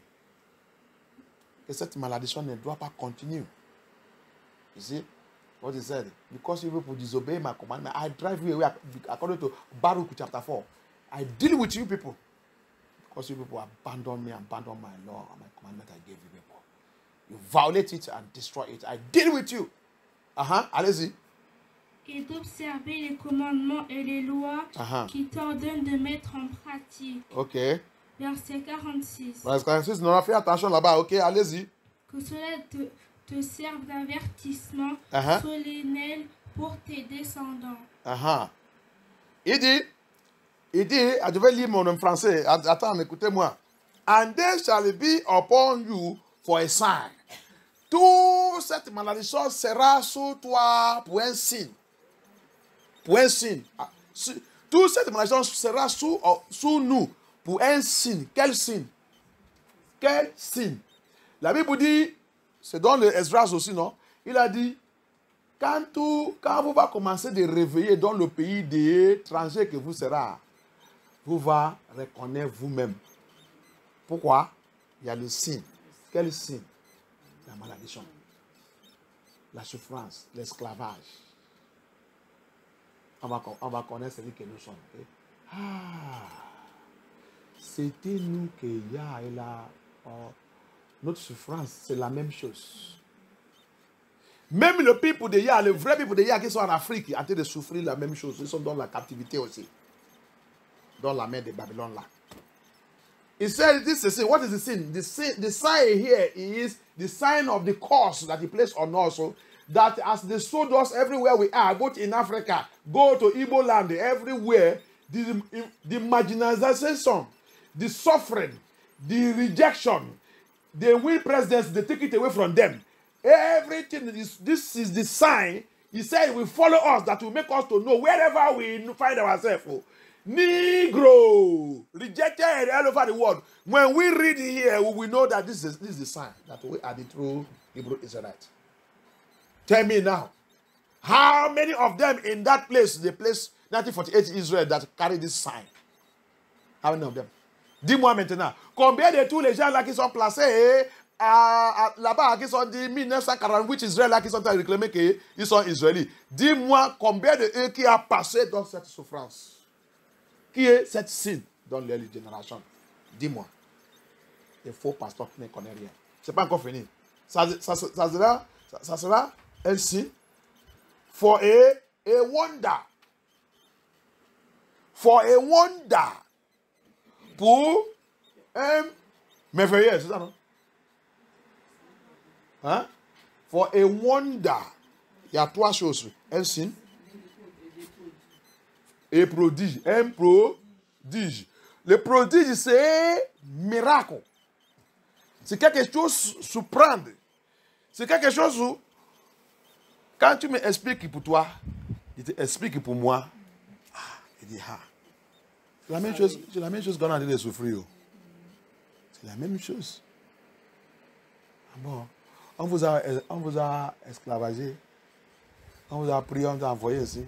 Que cette malédiction ne doit pas continuer. You see what he said? Because you people disobey my commandment, I drive you away. According to Baruch chapter 4. I deal with you people. Because you people abandon me, abandon my law and my commandment I gave you people. You violate it and destroy it. I deal with you. Allez-y. Et d'observer les commandements et les lois qui t'ordonnent de mettre en pratique. Ok. Verset 46. Verset 46, on a fait attention là-bas. Ok, allez-y. Que cela te serve d'avertissement solennel pour tes descendants. Il dit, je vais lire mon nom français. Attends, écoutez-moi. And they shall be upon you for a sign. Toute cette malédiction sera sur toi pour un signe. Pour un signe. Toute cette malédiction sera sur nous pour un signe. Quel signe? Quel signe? La Bible dit, c'est dans le Esdras aussi, non? Il a dit, quand vous va commencer de réveiller dans le pays des étrangers que vous serez, vous va reconnaître vous-même. Pourquoi? Il y a le signe. Quel signe? La malédiction, la souffrance, l'esclavage. On va connaître celui que nous sommes. Okay? C'était nous que Yah et là. Notre souffrance, c'est la même chose. Même le peuple de Yah, le vrai peuple de Yah qui sont en Afrique, en train de souffrir la même chose. Ils sont dans la captivité aussi. Dans la main de Babylone là. He said, this is sin. What is the sin? The sign here is the sign of the curse that he placed on us. So that as they sold us everywhere we are, both in Africa, go to Igbo land, everywhere, the marginalization, the suffering, the rejection, they win presidents, they take it away from them. Everything, this is the sign. He said, will follow us, that will make us to know wherever we find ourselves. Negro, rejected all over the world. When we read here, we will know that this is the sign that we are the true Hebrew Israelites. Tell me now, how many of them in that place, the place 1948 Israel, that carry this sign? How many of them? Dis-moi maintenant, combien de tous les gens là qui sont placés là-bas, qui sont dit 1948 Israël là, qui sont en train de réclamer qu'ils sont israélites. Dis-moi combien de eux qui a passé dans cette souffrance? Qui est cette signe dans les générations? Dis-moi. Les faux pasteurs qui ne connaissent rien. Ce n'est pas encore fini. Ça sera un signe. For a wonder. For a wonder. Pour un merveilleux, c'est ça, non? Hein? For a wonder. Il y a trois choses. Un signe. Et prodige. Un prodige. Le prodige, c'est miracle. C'est quelque chose surprendre. C'est quelque chose où, quand tu m'expliques pour toi, il t'explique pour moi. Il dit, c'est la même chose qu'on a dit de souffrir. C'est la même chose. Bon, on vous a esclavagé. On vous a pris, on vous a envoyé ici.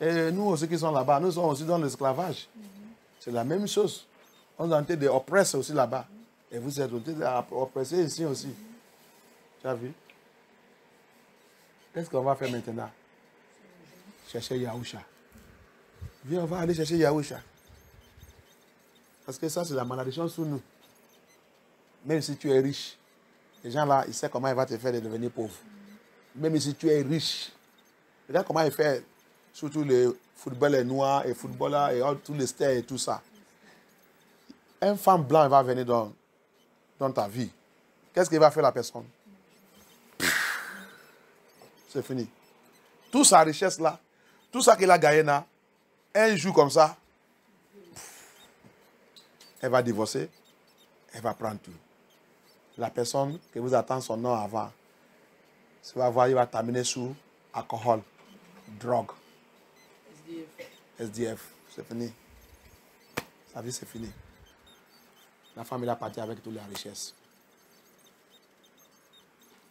Et nous aussi qui sommes là-bas, nous sommes aussi dans l'esclavage. C'est la même chose. On est en train d'oppresser aussi là-bas. Et vous êtes en train d'oppresser ici aussi. Tu as vu? Qu'est-ce qu'on va faire maintenant? Chercher Yahusha. Viens, on va aller chercher Yahusha. Parce que ça, c'est la malédiction sur nous. Même si tu es riche, les gens là, ils savent comment il va te faire de devenir pauvre. Même si tu es riche, regarde comment il fait. Surtout les footballeurs noirs et footballeurs et tous les stars et tout ça. Un femme blanc va venir dans ta vie. Qu'est-ce qu'il va faire la personne? C'est fini. Toute sa richesse là, tout ça qu'il a gagné là, un jour comme ça, elle va divorcer, elle va prendre tout. la personne qui vous attend son nom avant, tu vas voir, il va terminer sous alcool, drogue. SDF, c'est fini. Sa vie, c'est fini. La femme, elle a parti avec toutes les richesses.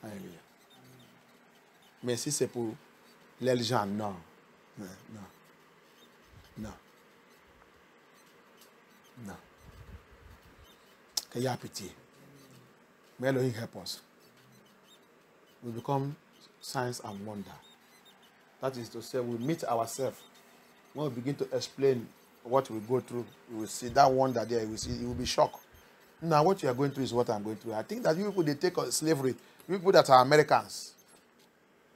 Alléluia. Mais si c'est pour les gens, non. Non. Non. Non. Qu'il y a pitié. May Elohim help us. We become signs and wonder. That is to say, we meet ourselves. When we begin to explain what we go through, we will see that wonder there. We see, you will be shocked. Now, what you are going through is what I'm going through. I think that you people, they take slavery. You people that are Americans,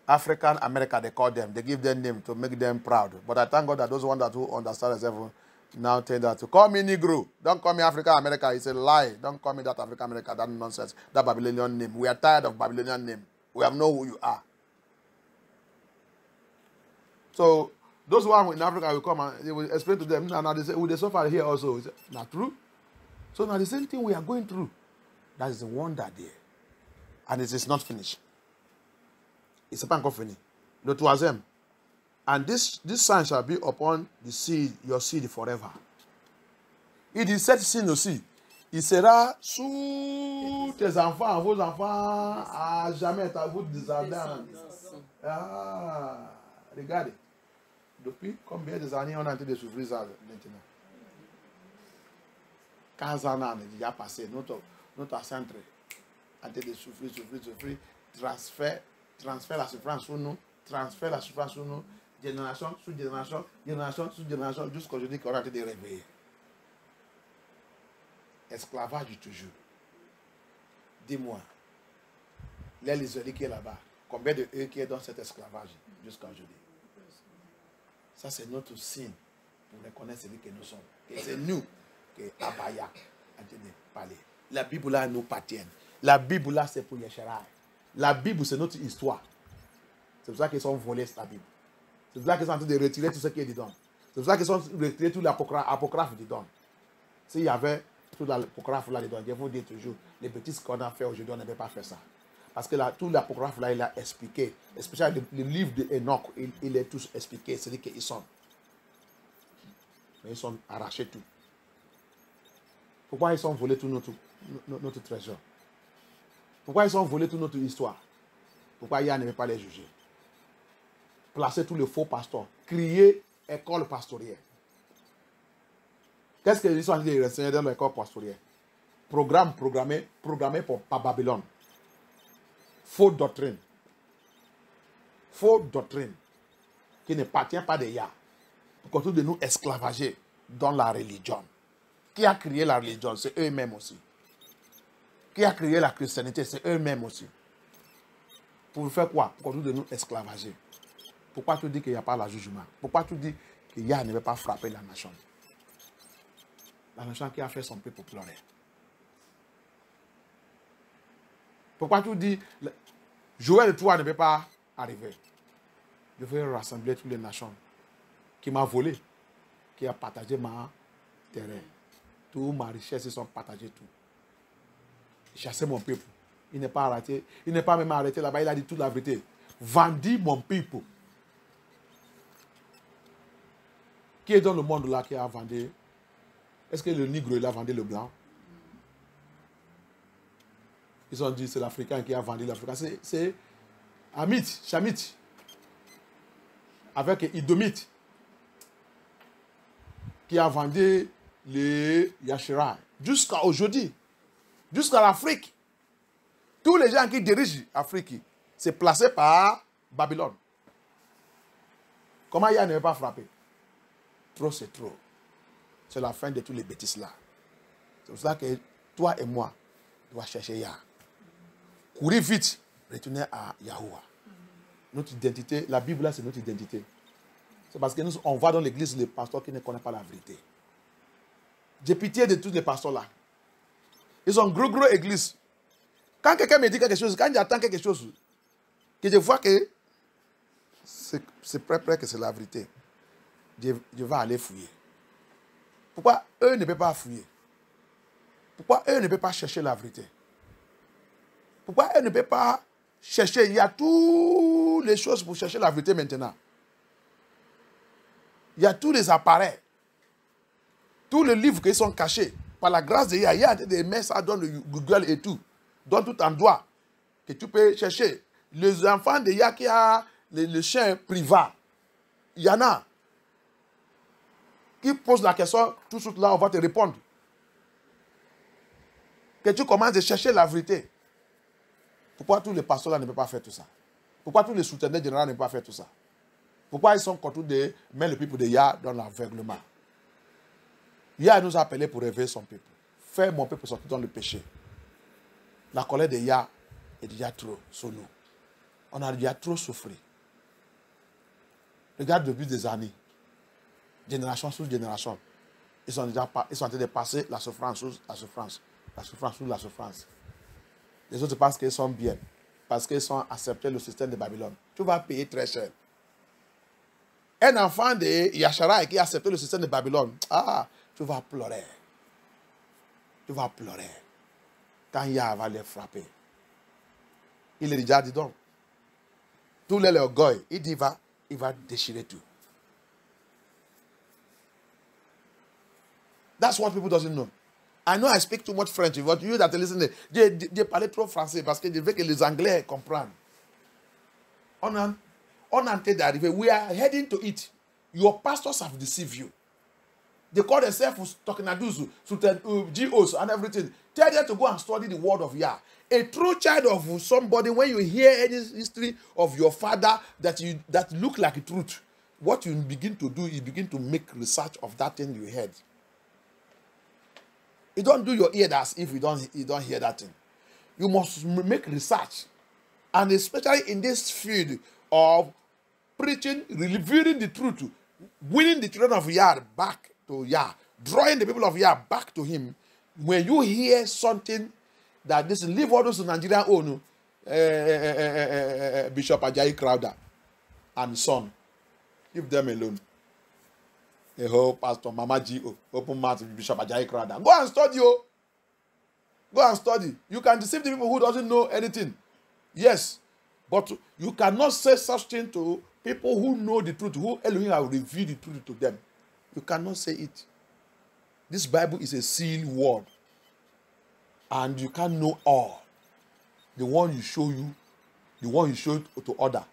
African America, they call them. They give them name to make them proud. But I thank God that those ones that who understand themselves now tell that to call me Negro. Don't call me African America. It's a lie. Don't call me that African America. That nonsense. That Babylonian name. We are tired of Babylonian name. We have know who you are. So those who are in Africa will come and they will explain to them. Now they say, will they suffer here also? Say, not true. So now the same thing we are going through. That is the wonder there. And it is not finished. It's a bank of fini. The troisième. And this sign shall be upon the seed, your seed forever. Il dit cette signe aussi. Il sera sous tes enfants, vos enfants, à jamais, à vous descendants. Ah, regardez. Depuis combien d'années on a été de souffrir ça maintenant? 15 ans, on a déjà passé. Notre centre a été de souffrir. Transfert la souffrance sur nous. Transfert la souffrance sur nous. Génération sous génération, génération sous génération, jusqu'aujourd'hui qu'on a été réveillé. Esclavage toujours. Dis-moi, les Israéliens qui est là-bas, combien de eux qui est dans cet esclavage jusqu'à aujourd'hui? Ça, c'est notre signe pour reconnaître celui que nous sommes. Et c'est nous que Abaya a dit de parler. La Bible là nous appartient. La Bible là, c'est pour Yeshua. La Bible, c'est notre histoire. C'est pour ça qu'ils sont volés, la Bible. C'est pour ça qu'ils sont en train de retirer tout ce qui est dedans. C'est pour ça qu'ils sont en train de retirer tout l'apocryphe dedans. S'il y avait tout l'apocryphe là dedans, je vous dis toujours, les bêtises qu'on a fait aujourd'hui, on n'avait pas fait ça. Parce que là, tout l'apocryphe là, il a expliqué. Spécialement le livre d'Enoch, il est tous expliqué. C'est-à-dire qu'ils sont. Mais ils sont arrachés tout. Pourquoi ils sont volés tout notre trésor? Pourquoi ils ont volé toute notre histoire? Pourquoi Yah ne veut pas les juger? Placer tous les faux pasteurs. Crier école pastorielle. Qu'est-ce qu'ils sont en train de renseigner dans l'école pastorielle? Programmé par Babylone. Faux doctrine. Faux doctrine. Qui ne partient pas de Yah. Pour continuer de nous esclavager dans la religion. Qui a créé la religion? C'est eux-mêmes aussi. Qui a créé la christianité? C'est eux-mêmes aussi. Pour faire quoi? Pour continuer de nous esclavager. Pourquoi tu dis qu'il n'y a pas le jugement? Pourquoi tu dis que Yah ne veut pas frapper la nation? La nation qui a fait son peuple pleurer. Pourquoi tu dis Joël 3 ne veut pas arriver? Je veux rassembler toutes les nations qui m'ont volé, qui a partagé ma terre. Toute ma richesse, ils sont partagés tout. Chasser mon peuple. Il n'est pas arrêté. Il n'est pas même arrêté là-bas. Il a dit toute la vérité. Vendez mon peuple. Qui est dans le monde là qui a vendu? Est-ce que le nègre il a vendu le blanc? Ils ont dit c'est l'Africain qui a vendu l'Africain. C'est Hamite, Chamite. Avec Idomite. Qui a vendu les Yashira. Jusqu'à aujourd'hui. Jusqu'à l'Afrique. Tous les gens qui dirigent l'Afrique, c'est placé par Babylone. Comment Yah ne veut pas frapper? Trop, c'est trop. C'est la fin de tous les bêtises là. C'est pour ça que toi et moi, on doit chercher Yah. Courir vite, retourner à Yahuwah. Notre identité, la Bible là, c'est notre identité. C'est parce que nous, on va dans l'église, les pasteurs qui ne connaissent pas la vérité. J'ai pitié de tous les pasteurs là. Ils ont gros église. Quand quelqu'un me dit quelque chose, quand j'attends quelque chose, que je vois que c'est prêt que c'est la vérité, je vais aller fouiller. Pourquoi eux ne peuvent pas fouiller? Pourquoi eux ne peuvent pas chercher la vérité? Pourquoi elle ne peut pas chercher? Il y a toutes les choses pour chercher la vérité maintenant. Il y a tous les appareils. Tous les livres qui sont cachés. Par la grâce de Dieu, il y a des mettre ça dans le Google et tout. Dans tout endroit. Que tu peux chercher. Les enfants de Yah qui a le chien privat. Il y en a. Qui posent la question, tout de suite là, on va te répondre. Que tu commences à chercher la vérité. Pourquoi tous les pasteurs là ne peuvent pas faire tout ça? Pourquoi tous les souteneurs généraux ne peuvent pas faire tout ça? Pourquoi ils sont contre de mettre le peuple de Yah dans l'aveuglement? Yah nous a appelés pour réveiller son peuple. Faire mon peuple sortir dans le péché. La colère de Yah est déjà trop sur nous. On a déjà trop souffert. Regarde depuis des années. Génération sur génération. Ils sont en train de passer la souffrance sous la souffrance. La souffrance sous la souffrance. Les autres pensent qu'ils sont bien. Parce qu'ils ont accepté le système de Babylone. Tu vas payer très cher. Un enfant de Yashara qui a accepté le système de Babylone. Ah, tu vas pleurer. Tu vas pleurer. Quand Yah va les frapper. Il est déjà dit donc. Tout l'orgueil. Il dit il va déchirer tout. That's what people doesn't know. I know I speak too much French, but you that listen, they parlent trop français parce que je veux que les Anglais comprennent. On a en train d'arriver. We are heading to it. Your pastors have deceived you. They call themselves Tokinaduzu, GOs and everything. Tell them to go and study the word of Yah. A true child of somebody, when you hear any history of your father that look like truth, what you begin to do is begin to make research of that thing you heard. You don't do your ear as if you don't hear that thing. You must make research. And especially in this field of preaching, revealing the truth, winning the children of Yah back to Yah, drawing the people of Yah back to him. When you hear something that this leave all those Nigerian own, Bishop Ajayi Crowder and son, leave them alone. The whole pastor, Mama G.O., open mouth Bishop Ajayi Crowder. Go and study, oh. Go and study. You can deceive the people who doesn't know anything. Yes. But you cannot say such thing to people who know the truth, who Elohim will reveal the truth to them. You cannot say it. This Bible is a sealed word. And you can't know all. The one you show you, the one you show to other,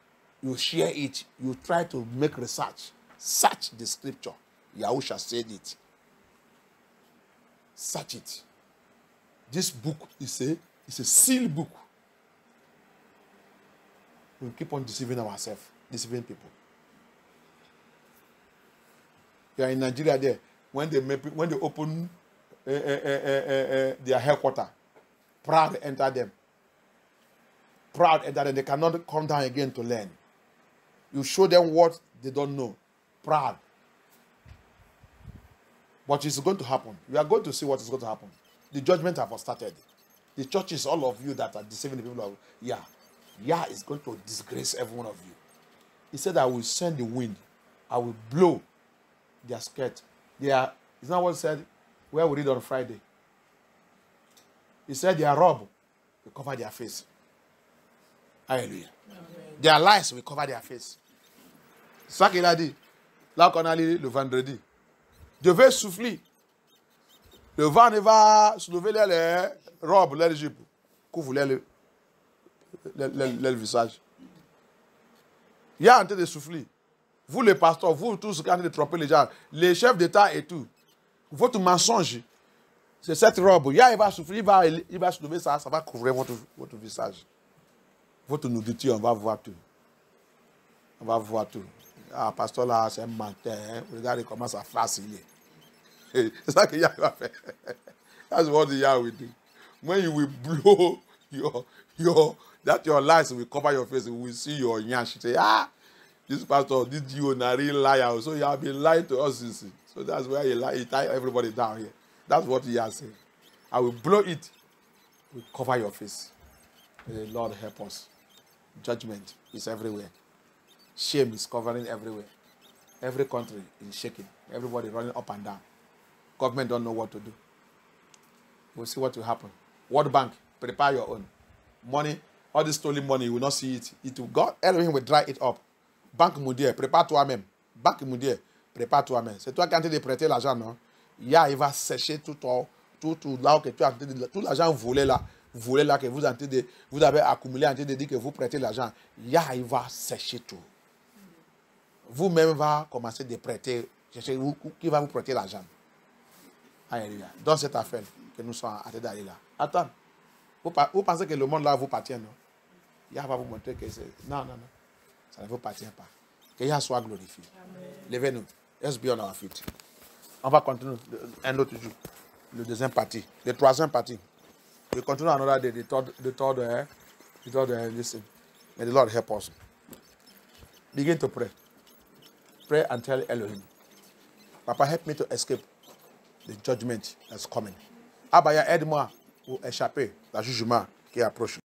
you share it. You try to make research. Search the scripture. Yahusha said it. Search it. This book is a sealed book. We keep on deceiving ourselves, deceiving people. You are in Nigeria there. When they open their headquarters, proud enter them. Proud enter them. They cannot come down again to learn. You show them what they don't know. Proud. But it's going to happen. You are going to see what is going to happen. The judgment have started. The churches, all of you that are deceiving the people of Yah. Yah is going to disgrace every one of you. He said, I will send the wind. I will blow their skirt. Isn't that what he said? Where we read on Friday. He said their robe will cover their face. Hallelujah. Amen. Their lies will cover their face. C'est ça qu'il a dit. Là qu'on a lu le vendredi. Je vais souffler. Le vent ne va soulever les robes, les jupes. Couvre le visage. Il y a en train de souffler. Vous les pasteurs, vous tous qui êtes en train de tromper les gens, les chefs d'État et tout. Votre mensonge, c'est cette robe. Il va souffler, il va soulever ça, ça va couvrir votre visage. Votre nourriture, on va voir tout. On va voir tout. Ah, pasteur là, c'est un menteur. Hein? Regardez comment ça facile. C'est ça que Yah va faire. That's what Yah will do. When you will blow your lies will cover your face, we will see your nyash. Say, this pastor, this you a real liar. So you have been lying to us, you see. So that's why he tie everybody down here. That's what he has said. I will blow it. Will cover your face. May the Lord help us. Judgment is everywhere. Shame is covering everywhere. Every country is shaking. Everybody running up and down. Government don't know what to do. We'll see what will happen. World Bank, prepare your own. money, all this stolen money, you will not see it. It will, God, Elohim will dry it up. Banque Moudier, prépare-toi même. Banque Moudier, prépare-toi même. C'est toi qui es en train de prêter l'argent, non? Yah, il va sécher tout là que tu as, tout l'argent volé là que vous avez accumulé en train de dire que vous prêtez l'argent. Yah, il va sécher tout. Vous-même va commencer de prêter, chercher qui va vous prêter l'argent. Alléluia. Dans cette affaire que nous sommes en train d'aller là. Attends. Vous pensez que le monde là vous appartient, non? Yah va vous montrer que c'est... Non. Ça ne vous appartient pas. Que Yah soit glorifié. Levez-nous. Let's be on our feet. On va continuer un autre jour. Le deuxième partie. Le troisième partie. We continue another day. The third listen. May the Lord help us. Begin to pray. Pray and tell Elohim, Papa, help me to escape the judgment that's coming. Abaya, aide-moi pour échapper au jugement qui approche.